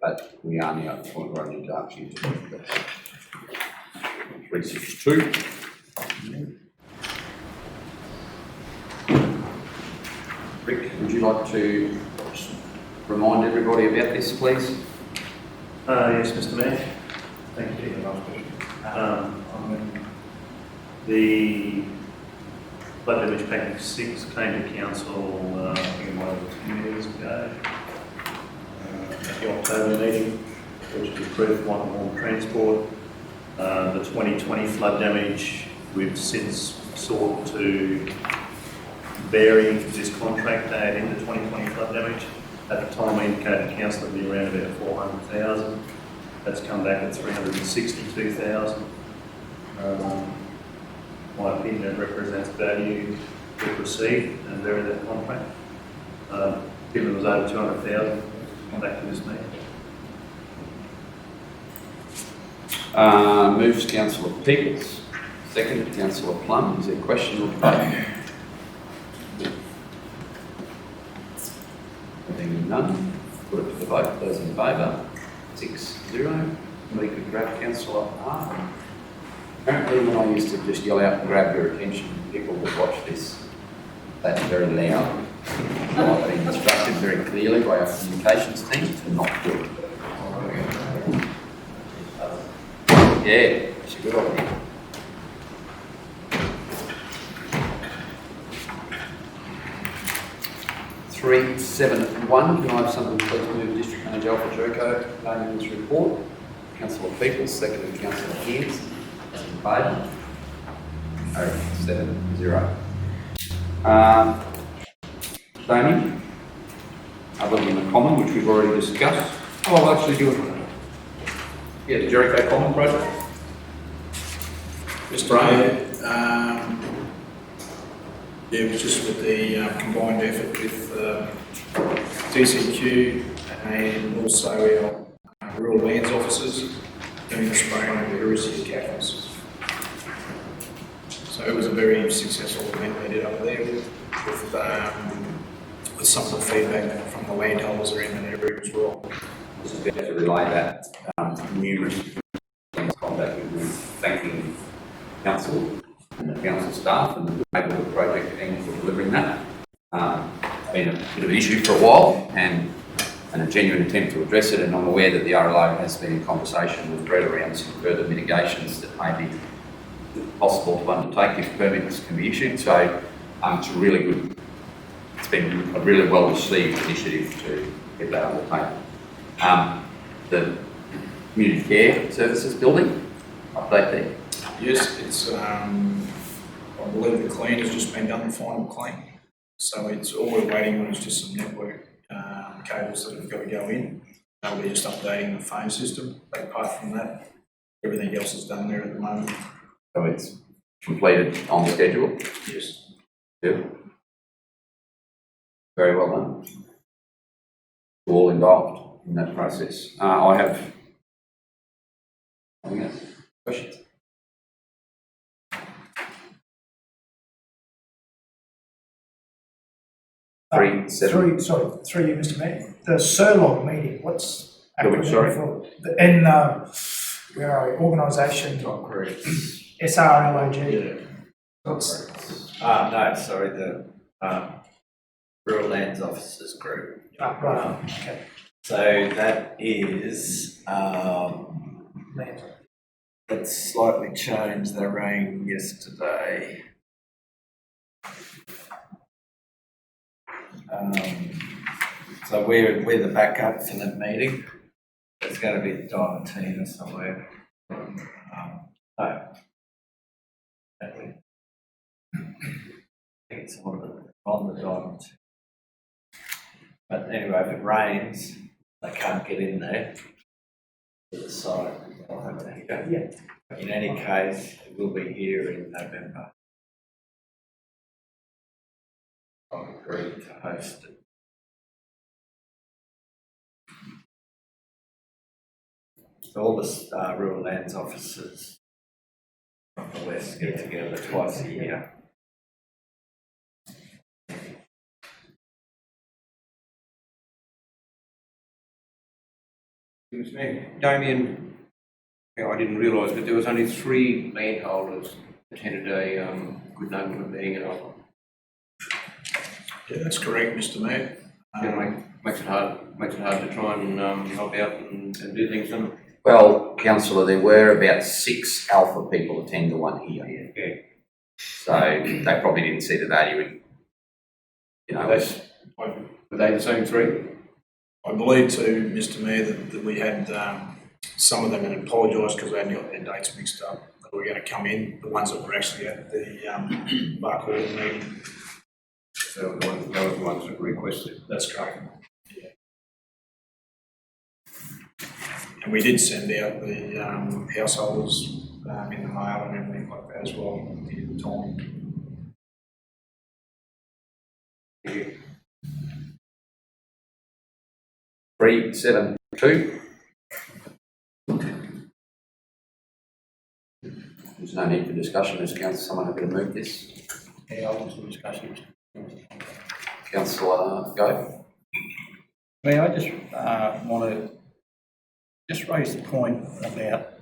But we are now at the point where I need to ask you to. 362. Rick, would you like to remind everybody about this, please? Yes, Mr. Mayor. Thank you. The flood damage package 6 came to council, I think it might have been 2 years ago, at the October meeting, which was approved for one transport. The 2020 flood damage, we've since sought to vary this contract add into 2020 flood damage. At the time, we indicated to council it would be around about 400,000. That's come back at 362,000. My opinion, it represents value we've received and vary that contract. Given it was over 200,000, come back to this meeting. Moves Councillor Peoples, second Councillor Plum. Is there a question or debate? Having none, put it to the vote. Those in favour, 6-0. We could grab Councillor Hart. Apparently, when I used to just yell out and grab your attention, people would watch this. That's very loud. So I've been instructed very clearly by our communications team to not do it. Yeah, it's a good idea. Three, 7-1. Can I have something please move District Manager Alfred Jericho name in this report? Councillor Peoples, second Councillor Kears. In favour? 7-0. Damien, other than the common, which we've already discussed. Oh, I'll actually do it. Yeah, the Jericho Common project. Mr. Mayor, yeah, it was just with the combined effort with DCQ and also our rural lands officers doing the spraying of the Erisia cattle. So it was a very successful event they did up there with some of the feedback from the landholders around the area as well. I was just going to relay that numerous contact with thanking council and the council staff and the neighbourhood project team for delivering that. It's been a bit of an issue for a while and a genuine attempt to address it, and I'm aware that the RLO has been in conversation with Brett around some further mitigations that may be possible to undertake if permits can be issued. So it's a really good, it's been a really well received initiative to get that undertaken. The community care services building, update there. Yes, it's, I believe the clean has just been done, the final clean. So it's all we're waiting on is just some network cables that have got to go in. We're just updating the phone system. But apart from that, everything else is done there at the moment. So it's completed on schedule? Yes. Yeah. Very well done. All involved in that process. I have questions. Through you, Mr. Mayor. The SURLOG meeting, what's acronym Sorry? for? And where are we? Organisation SRLOG. What's No, sorry, the Rural Lands Officers Group. right? Okay. So that is, Land. it's slightly changed, they rang yesterday. So we're the backup for the meeting. It's going to be Don and Tina somewhere. No. I think it's on the Don. But anyway, if it rains, they can't get in there. to the side. I'll have to go. Yeah. In any case, it will be here in November. I've agreed to host it. So all the rural lands officers from the west get together twice a year. Excuse me, Damien, I didn't realise that there was only 3 landholders attended a good neighbourhood meeting at Alpha. Yeah, that's correct, Mr Mayor. Makes it hard to try and help out and do things. Well, councillor, there were about 6 Alpha people attend the one here. Yeah. So they probably didn't see the value in, you know, Were they the same 3? I believe too, Mr Mayor, that we had some of them, and apologise because we hadn't got their dates mixed up, that were going to come in, the ones that were actually at the Bark Hall meeting. So they were the ones that requested. That's correct. Yeah. And we did send out the householders in the mail and everything like that as well at the time. Thank you. 372. There's no need for discussion. Is someone happy to move this? Yeah, I'll have some discussion. Councillor Goh. I just want to just raise the point about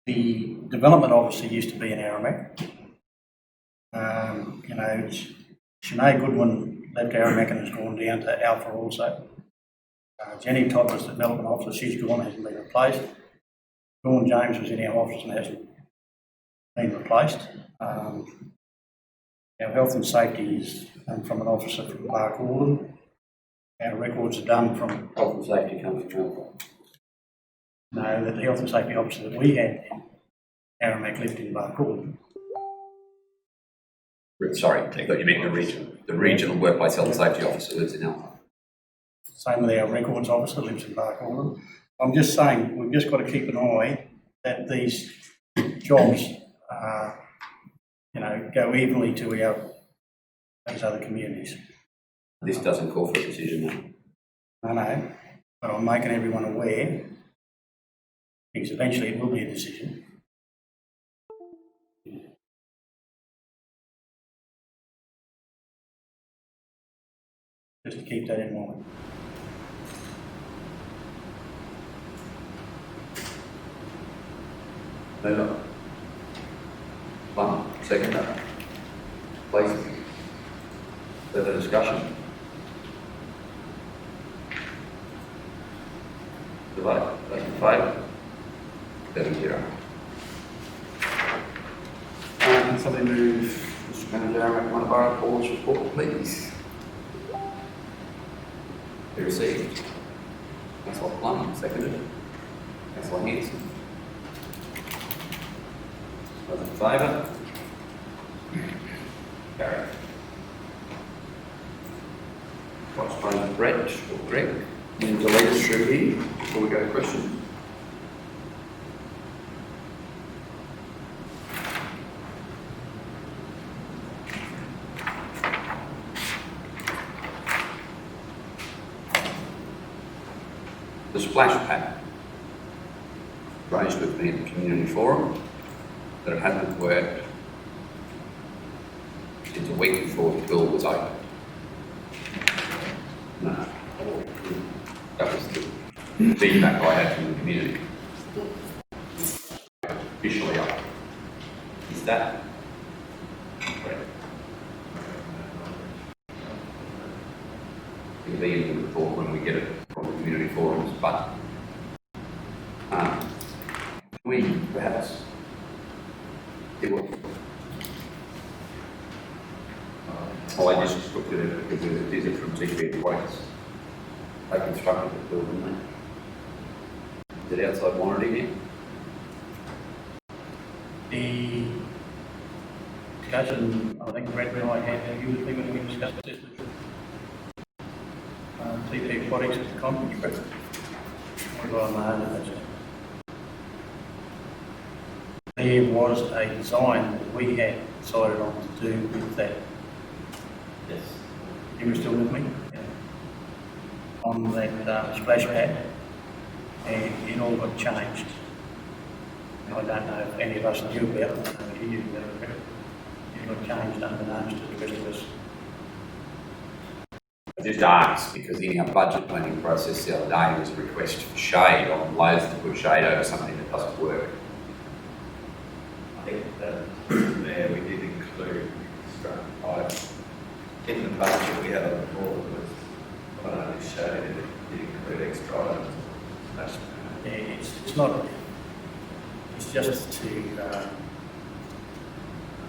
the development officer used to be in Aramac. You know, Sinead Goodwin left Aramac and has gone down to Alpha also. Jenny Todd was the development officer, she's gone, hasn't been replaced. Dawn James was in our office and hasn't been replaced. Our health and safety is from an officer from Park Alden. Our records are done from... Health and safety comes from Alpha. No, that the health and safety officer that we had in Aramac lived in Bark Alden. Sorry, I thought you meant the region. The regional workplace health and safety officer lives in Alpha. Same with our records officer, lives in Bark Alden. I'm just saying, we've just got to keep an eye that these jobs, you know, go evenly to those other communities. This doesn't call for a decision now. I know, but I'm making everyone aware, because eventually it will be a decision. Just to keep that in mind. Mover. One, second. Please. Further discussion? The vote. Those in favour? 7-0. Can somebody move Mr. Manager, Aramac Borough Board's report, please? Be received. Councillor Plum, seconded. Councillor Hanson. Those in favour? Carried. Vice President Brett or Greg, and to lead us through here before we go to questions. The splash pad raised with me at the community forum that it hadn't worked since a week before the pool was open. No, that was the feedback I had from the community. Officially up. Is that correct? It'll be in the report when we get it from the community forums, but we perhaps it will. I just looked at it because it is from TP Waste. They constructed the building, didn't they? Is it outside warranty now? The discussion, I think Brett and I had, you with me when we discussed this with TP Aquatics at the conference, Brett. Well, on the budget. There was a design that we had decided on to do with that. Yes. You were still with me? Yeah. On that splash pad, and it all got changed. And I don't know if any of us knew about it, I don't know if you knew about it. It got changed unbeknownst to the rest of us. I just asked because in our budget planning process the other day, there was a request for shade. I'm loath to put shade over something that doesn't work. I think that there we did include extra items. In the budget we had on the board was not only showed it did include extra items. Yeah, it's not, it's just to,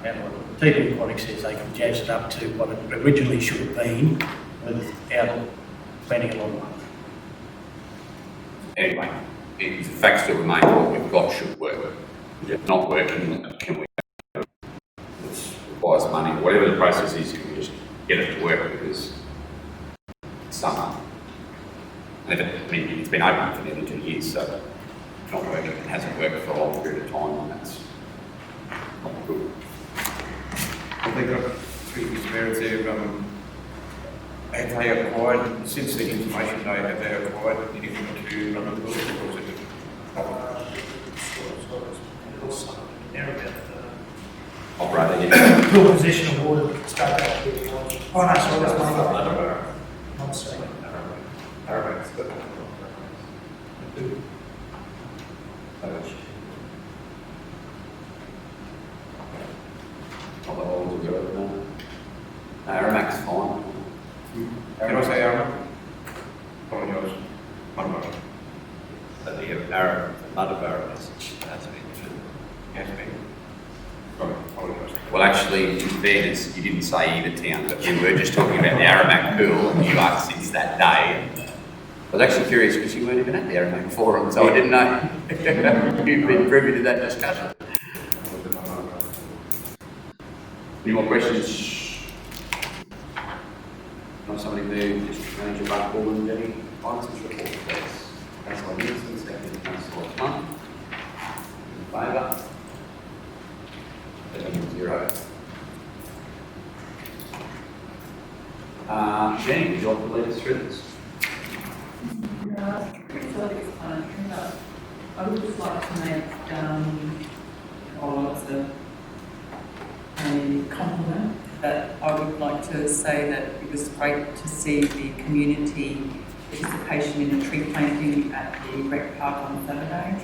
TD Aquatics says they can jazz it up to what it originally should have been without spending a lot of money. Anyway, if the facts still remain, what we've got should work. If it's not working, can we, it requires money, whatever the process is, you can just get it to work because it's summer. And if it, I mean, it's been open for nearly 2 years, so it's not working, it hasn't worked for a long period of time, and that's not good. I think I've three merits there, have they acquired, since the information day, have they acquired anything to run the book, or is it? Operator, yeah. Full position of water, start that with the water. Oh, no, sorry, that's my I'm sorry. Not the whole to go with that. Aramac's fine. Can I say Aaron? Apologise. One moment. But the Arab, Mudabara message has been. Has been. Sorry, apologise. Well, actually, in fairness, you didn't say either town, but you were just talking about the Aramac pool, and you are since that day. I was actually curious because you weren't even at the Aramac forum, so I didn't know you'd been privy to that discussion. Any more questions? Not somebody there, District Manager Mark Baldwin, any items report, please? Councillor Wilson, second, Councillor Hunt. In favour? 7-0. Jenny, would you like to lead us through this? Pretty self-explanatory, but I would just like to make Ola a compliment that I would like to say that it was great to see the community participation in the tree planting at the rec park on Saturday.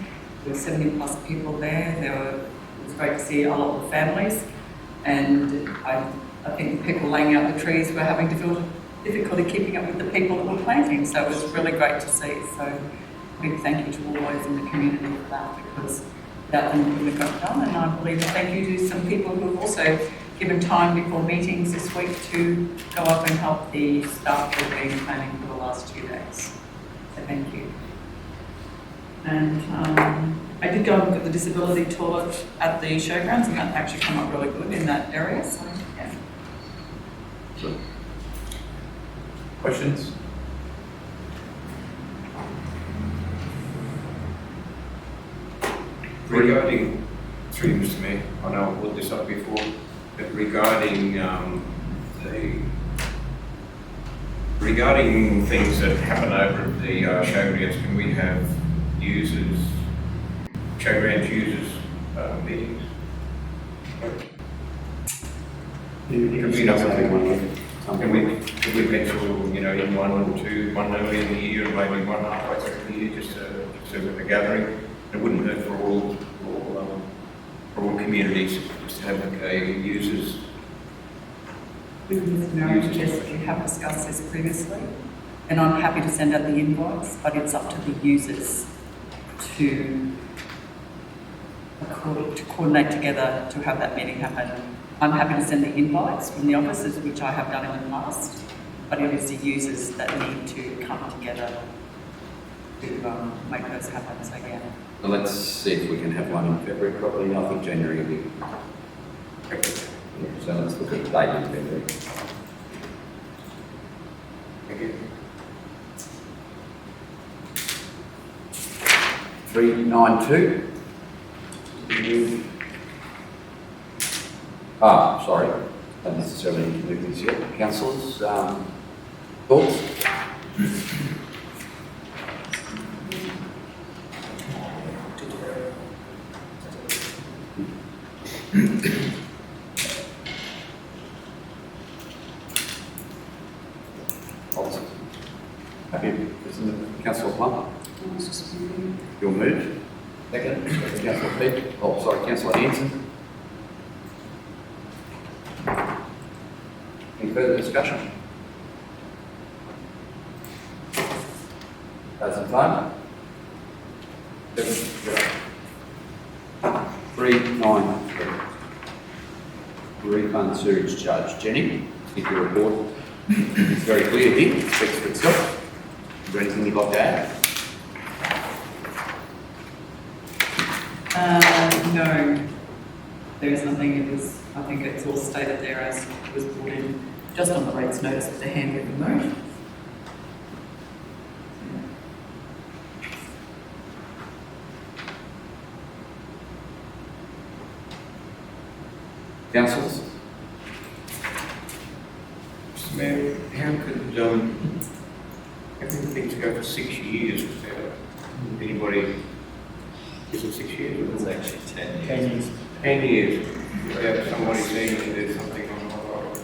There were 70 plus people there. It was great to see a lot of families, and I think the people laying out the trees were having difficulty keeping up with the people that were planting, so it was really great to see. So a big thank you to all those in the community for that, because without them we wouldn't have got done. And I believe a thank you to some people who have also given time before meetings this week to go up and help the staff who have been planning for the last 2 days. So thank you. And I did go and look at the disability toilet at the showgrounds, and that actually came up really good in that area. So yeah. Good. Questions? Regarding, through Mr. Mayor, I know I've brought this up before, but regarding things that happen over at the showgrounds, can we have showgrounds users meetings? Could we pencil, in one early in the year and maybe one halfway through the year, just a gathering? It wouldn't hurt for all communities just to have users. Mr. Mayor, yes, we have discussed this previously, and I'm happy to send out the invites, but it's up to the users to coordinate together to have that meeting happen. I'm happy to send the invites from the offices, which I have done in the past, but it is the users that need to come together to make those happen. So yeah. Well, let's see if we can have one in February probably. I think January will be. So let's look at the date in February. Thank you. 392. Sorry, don't necessarily need to move this yet. Councillors, thoughts? Happy, Councillor Plummer? You'll move. Second, Councillor Peake. Oh, sorry, Councillor Hanson. Any further discussion? Those in favour? 393. Refund sewage charge. Jenny, if your report is very clear here, speaks for itself. Is there anything you'd like to add? No, there is nothing. It was, I think it's all stated there as it was brought in, just on the rates notice with the handwritten note. Councillors? Mr Mayor, how could, everything to go for 6 years without anybody, is it 6 years? It's actually 10 years. 10 years. 10 years without somebody saying that there's something on the road.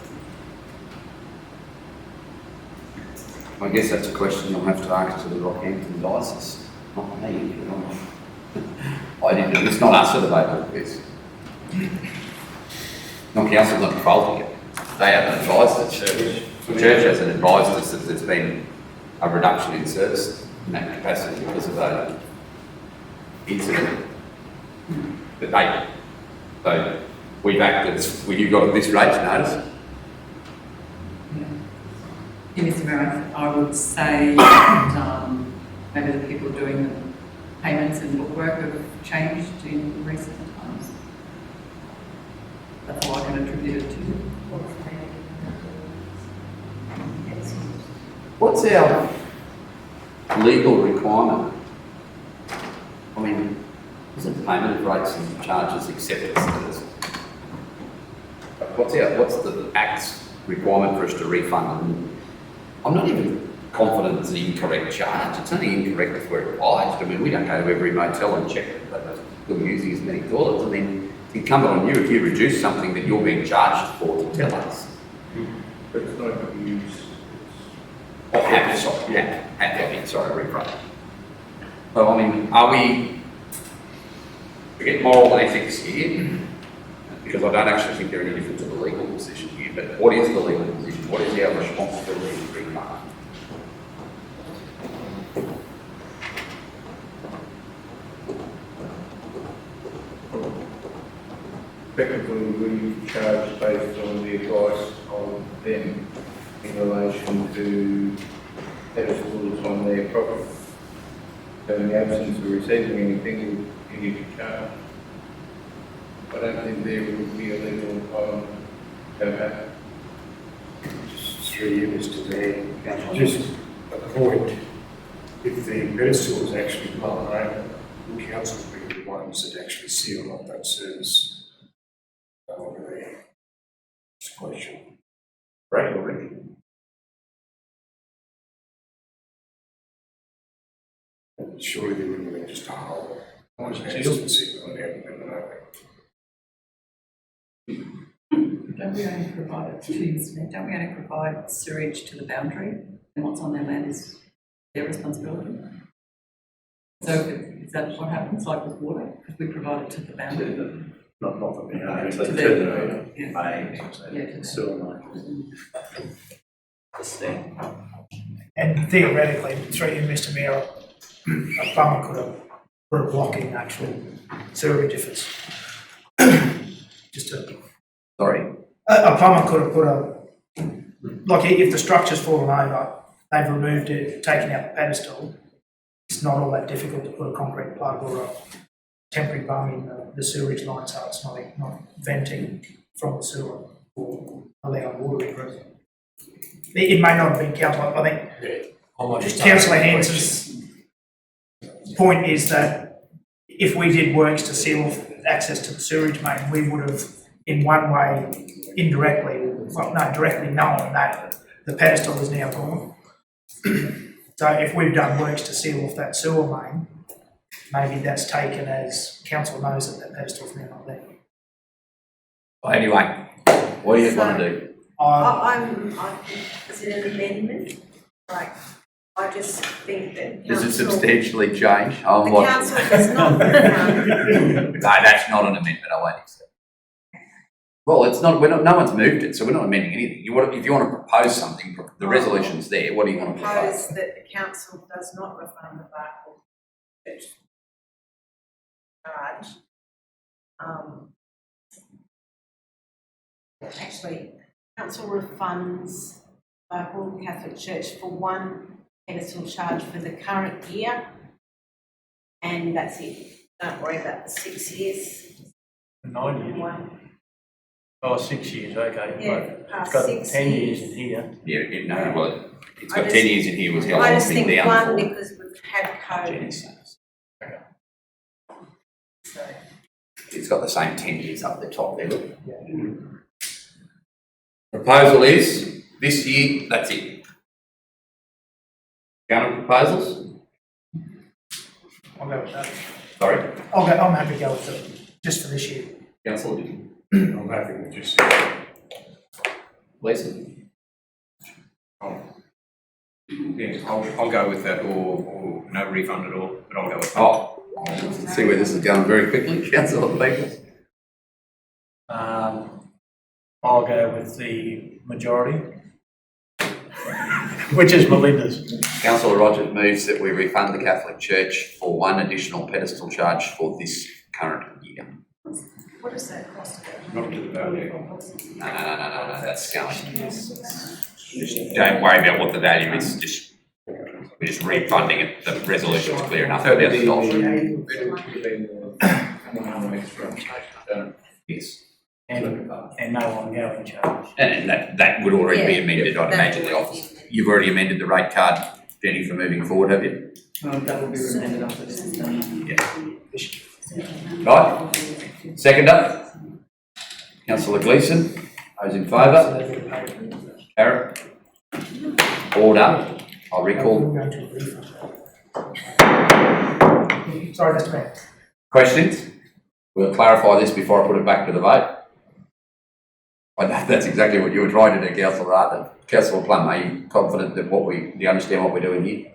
I guess that's a question you'll have to ask to the Rockhampton diocese, not me. I didn't, it's not us that available this. Not council, not faulting it. They haven't advised us. The church hasn't advised us that there's been a reduction in service in that capacity because of that incident. But they, so we've acted, you've got this rate notice. Yeah, Mr. Mayor, I would say that maybe the people doing the payments and bookwork have changed in recent times. That's all I can attribute it to. What's our legal requirement? I mean, isn't payment of rates and charges accepted as what's the Act's requirement for us to refund them? I'm not even confident it's an incorrect charge. It's only incorrect if we're advised. I mean, we don't go to every motel and check that they're using as many toilets. I mean, it's incumbent on you if you reduce something that you're being charged for to tell us. But it's not used. Oh, happy, sorry, yeah, happy, sorry, refund. So, I mean, are we, forget moral and ethics here, because I don't actually think they're any different to the legal position here, but what is the legal position? What is our responsibility to refund? Effectively, we charge based on the advice of them in relation to pedestals on their property. So in the absence of receiving anything, you need to charge. I don't think there would be a legal requirement to that. Just through you, Mr. Mayor, just a point. If the pedestal is actually well known, will council be the ones that actually seal up that service? This question. Right, already. Surely there wouldn't be just a whole. Once it's Consistency on there, Don't we only provide, don't we only provide sewage to the boundary, and what's on their land is their responsibility? So is that what happens, like with water, because we provide it to the boundary? Not for me. To To the- the yeah. main, Yeah, to the- sewer line. And theoretically, through you, Mr. Mayor, a plumber could have put a block in actual sewerage if it's just a. Sorry. A plumber could have put like if the structure's fallen over, they've removed it, taken out the pedestal, it's not all that difficult to put a concrete plug or a temporary bung in the sewerage line so it's not venting from the sewer or allowing water ingress. It may not have been council, I think I might just Councillor ask a Hanson's point is that if we did works to seal off access to the sewerage main, we would have, in one way, indirectly, well, no, directly known that the pedestal is now gone. So if we've done works to seal off that sewer main, maybe that's taken as council knows that that pedestal's now not there. Well, anyway, what do you want to do? I Is it an amendment? Like, I just think that Does it council, substantially change? I'm the watching. council does not, No, that's not an amendment, I won't accept. Well, it's not, no one's moved it, so we're not amending anything. If you want to propose something, the resolution's there, what do you want to propose? propose that the council does not refund the Barkle Church charge. Actually, council refunds Barkle Catholic Church for one pedestal charge for the current year, and that's it. Don't worry about the 6 years. 9 years. One. Oh, 6 years, okay. Yeah, Right. for the It's past got 6 10 years. years in here. Yeah, well, it's I got just- 10 years in here, was how long I it's just been think down one, for. because we've had COVID, Jenny says. so. It's got the same 10 years up the top there, look. Proposal is, this year, that's it. Counter proposals? I'll go with that. Sorry, I'm happy to go with it, just for this year. councillor, I'm happy with just, Lisa? Yeah, I'll go with that, or no refund at all, but I'll go with that. Oh, see where this is going very quickly, councillor Baker. I'll go with the majority, which is Melinda's. Councillor Rogers moves that we refund the Catholic Church for one additional pedestal charge for this current year. What does that cost? Not to the value. No, that's going. Just don't worry about what the value is, we're just refunding it, the resolution's clear enough. So $1,000. Yes. And no ongoing charge. And that would already be Yeah, amended, I'd that imagine, the would office. be- You've already amended the rate card, Jenny, for moving forward, have you? That will be remanded after this is done. Right? Seconder? Councillor Gleeson, those in favour? Barrett? Order. I'll recall. We'll go to a refund. Sorry, Mr. Mayor. Questions? We'll clarify this before I put it back to the vote. I know that's exactly what you were trying to do, Councillor Arthur. Councillor Plum, are you confident that you understand what we're doing here?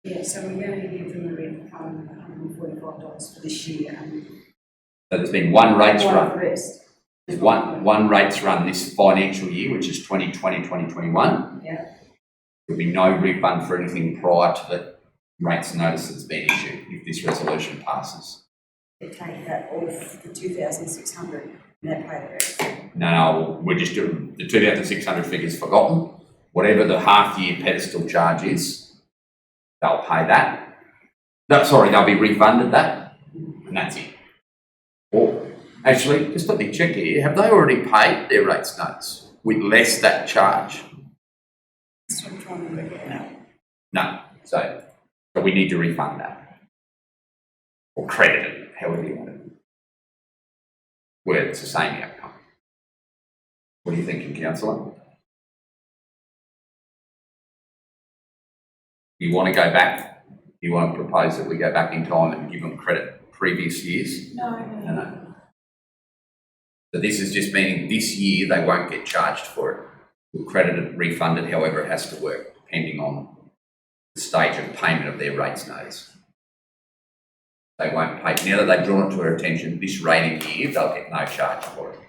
Yeah, so we're going to give them a refund of $145 for this year and So there's been one rates one run. for the rest. There's one rates run this financial year, which is 2020, 2021. Yeah. There'll be no refund for anything prior to the rates notice that's been issued if this resolution passes. They take that off the 2,600 and they pay the rest. No, we're just doing the 2,600 figures forgotten. Whatever the half-year pedestal charge is, they'll pay that. No, sorry, they'll be refunded that, and that's it. Or, actually, just let me check here. Have they already paid their rates notice with less that charge? That's what I'm trying to work out. No. So we need to refund that. Or credit it, however you want it. Where it's the same outcome. What are you thinking, councillor? You want to go back? You want to propose that we go back in time and give them credit previous years? No. So this is just meaning this year they won't get charged for it. We'll credit it, refund it, however it has to work, depending on the stage of payment of their rates notice. They won't pay. Now that they've drawn it to our attention, this rating year, they'll get no charge for it.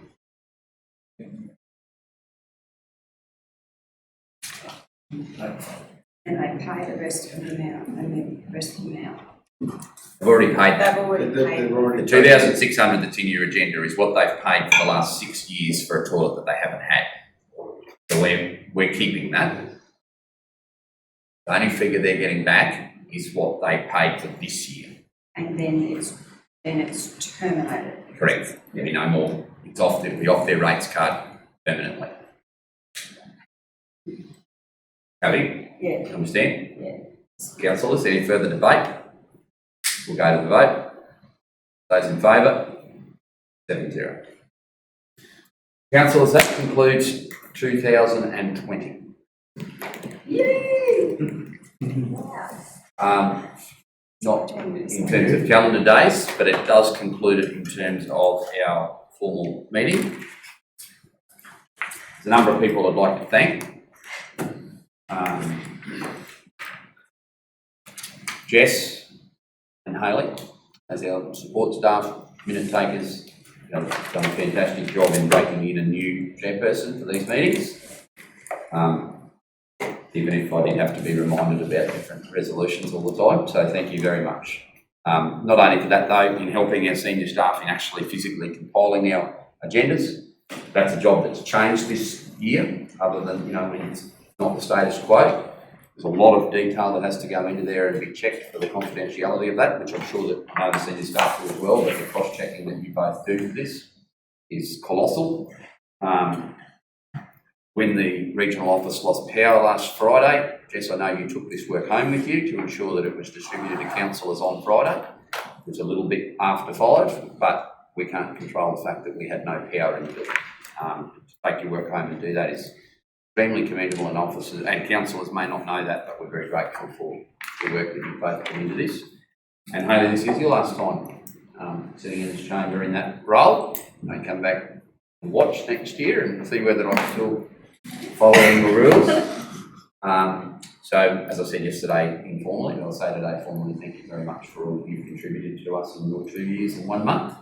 And they pay the rest of the amount and then the rest of the amount. They've already paid that. They've already paid. The 2,600 that's in your agenda is what they've paid for the last 6 years for a toilet that they haven't had. So we're keeping that. The only figure they're getting back is what they paid for this year. And then it's terminated. Correct. There'll be no more. It'll be off their rates card permanently. Happy? Yeah. Understand? Yeah. Councillors, any further debate? We'll go to the vote. Those in favour? 7-0. Councillors, that concludes 2020. Not in terms of calendar days, but it does conclude it in terms of our formal meeting. There's a number of people I'd like to thank. Jess and Hayley, as our support staff, minute takers, done a fantastic job in breaking in a new chairperson for these meetings. Even if I did have to be reminded about different resolutions all the time, so thank you very much. Not only for that though, in helping our senior staff in actually physically compiling our agendas. That's a job that's changed this year, other than, when it's not the status quo. There's a lot of detail that has to go into there and be checked for the confidentiality of that, which I'm sure that the senior staff do as well, but the cross-checking that you both do for this is colossal. When the regional office lost power last Friday, Jess, I know you took this work home with you to ensure that it was distributed to councillors on Friday. It was a little bit after 5, but we can't control the fact that we had no power in the building. To take your work home and do that is extremely commendable, and officers and councillors may not know that, but we're very grateful for the work that you both put into this. And Hayley, this is your last time sitting in this chamber in that role. You may come back and watch next year and see whether I'm still following the rules. So, as I said yesterday informally, and I'll say today formally, thank you very much for all that you've contributed to us in your 2 years and 1 month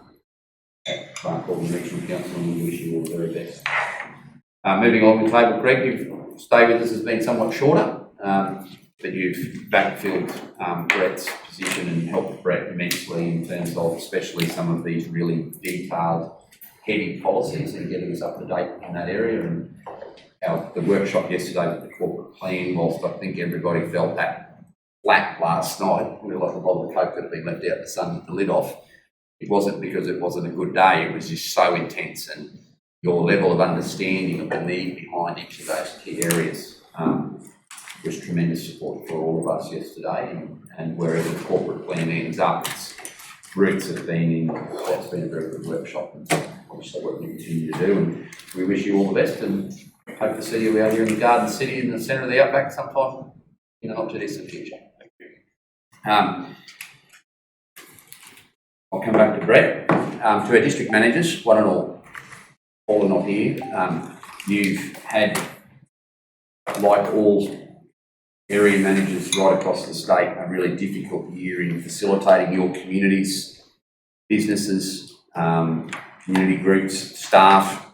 at Clark Gordon Regional Council, and we wish you all the very best. Moving on with table, Greg, your stay with us has been somewhat shorter, but you've backfilled Brett's position and helped Brett immensely in terms of especially some of these really detailed, heady policies and getting us up to date in that area. And the workshop yesterday with the corporate plan, whilst I think everybody felt that flat last night, we were like a bottle of Coke that had been left out in the sun with the lid off. It wasn't because it wasn't a good day, it was just so intense, and your level of understanding of the need behind each of those key areas was tremendous support for all of us yesterday, and wherever the corporate plan ends up, its roots have been in, that's been a very good workshop, and obviously what we continue to do, and we wish you all the best, and hope to see you out here in the Garden City in the centre of the Outback sometime in the not too distant future. I'll come back to Brett. To our district managers, one and all are not here. You've had, like all area managers right across the state, a really difficult year in facilitating your communities, businesses, community groups, staff,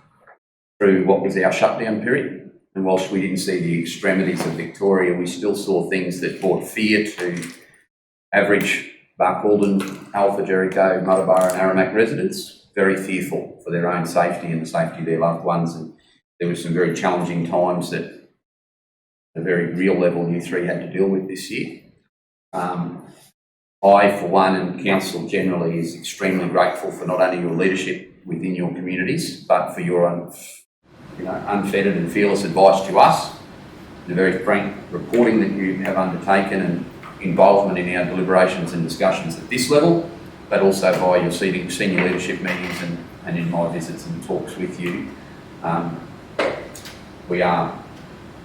through what was our shutdown period. And whilst we didn't see the extremities of Victoria, we still saw things that brought fear to average Barcaldine, Alpha, Jericho, Muttaburra and Aramac residents, very fearful for their own safety and the safety of their loved ones. And there were some very challenging times that at a very real level U3 had to deal with this year. I, for one, and Council generally, is extremely grateful for not only your leadership within your communities, but for your unfettered and fearless advice to us, the very frank reporting that you have undertaken and involvement in our deliberations and discussions at this level, but also via your senior leadership meetings and in my visits and talks with you. We are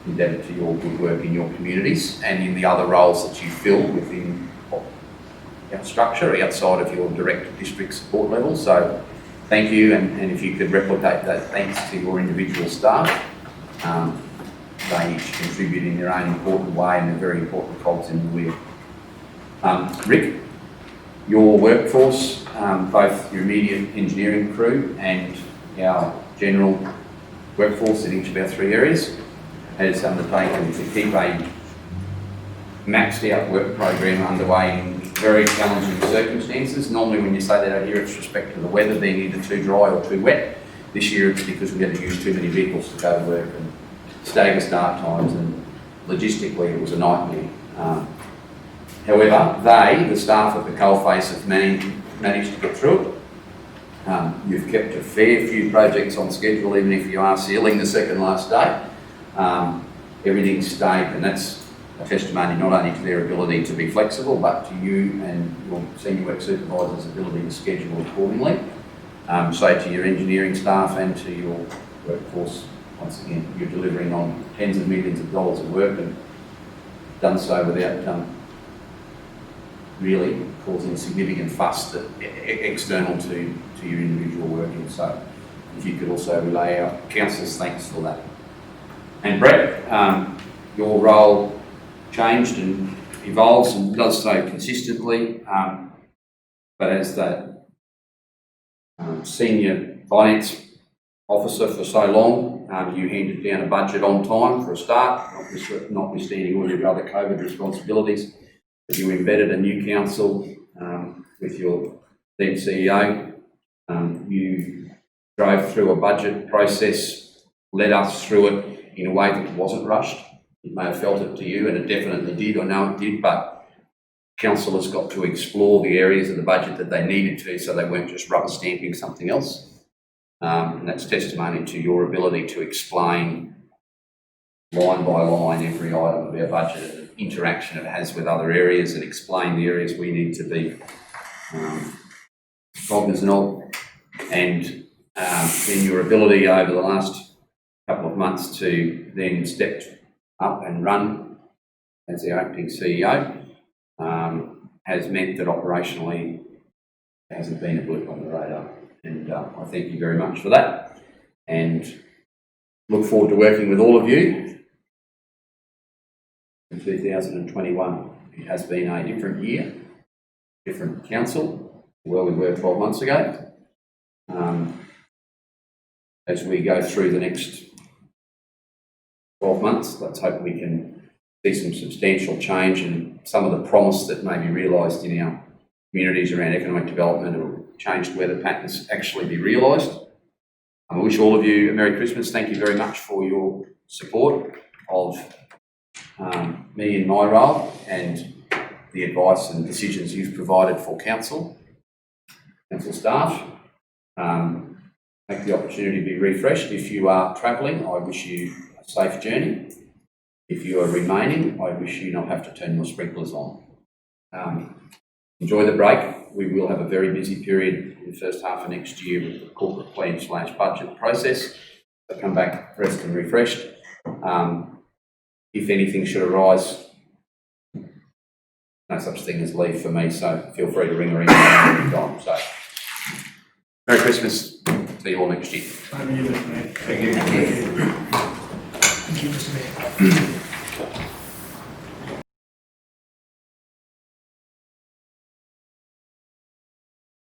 indebted to your good work in your communities and in the other roles that you fill within our structure outside of your direct district support level. So thank you, and if you could replicate that thanks to your individual staff. They each contribute in their own important way and they're very important cogs in the wheel. Rick, your workforce, both your immediate engineering crew and our general workforce in each of our 3 areas, has undertaken to keep a maxed out work program underway in very challenging circumstances. Normally when you say that out here, it's respect to the weather being either too dry or too wet. This year it's because we had to use too many vehicles to go to work and stagger start times, and logistically it was a nightmare. However, the staff at the coalface, have managed to get through it. You've kept a fair few projects on schedule, even if you are sealing the second last day. Everything's stayed, and that's a testimony not only to their ability to be flexible, but to you and your senior work supervisor's ability to schedule accordingly. So to your engineering staff and to your workforce, once again, you're delivering on tens of millions of dollars of work and done so without really causing significant fuss external to your individual working. So if you could also relay our council's thanks for that. And Brett, your role changed and evolves and does so consistently, but as the senior finance officer for so long, you handed down a budget on time for a start, notwithstanding all your other COVID responsibilities. But you embedded a new council with your then CEO. You drove through a budget process, led us through it in a way that wasn't rushed. It may have felt it to you, and it definitely did. I know it did, but councillors got to explore the areas of the budget that they needed to, so they weren't just rubber stamping something else. And that's testimony to your ability to explain line by line every item of our budget and the interaction it has with other areas, and explain the areas we need to be cognizant of. And then your ability over the last couple of months to then step up and run as our acting CEO has meant that operationally there hasn't been a blip on the radar. And I thank you very much for that, and look forward to working with all of you in 2021. It has been a different year, different council to where we were 12 months ago. As we go through the next 12 months, let's hope we can see some substantial change, and some of the promise that may be realised in our communities around economic development or changed weather patterns actually be realised. I wish all of you a Merry Christmas. Thank you very much for your support of me in my role and the advice and decisions you've provided for council staff. Take the opportunity to be refreshed. If you are travelling, I wish you a safe journey. If you are remaining, I wish you not have to turn your sprinklers on. Enjoy the break. We will have a very busy period in the first half of next year with the corporate plan / budget process. So come back rest and refreshed. If anything should arise, no such thing as leave for me, so feel free to ring or email any time. So, Merry Christmas. See you all next year. Thank you, Mr. Mayor.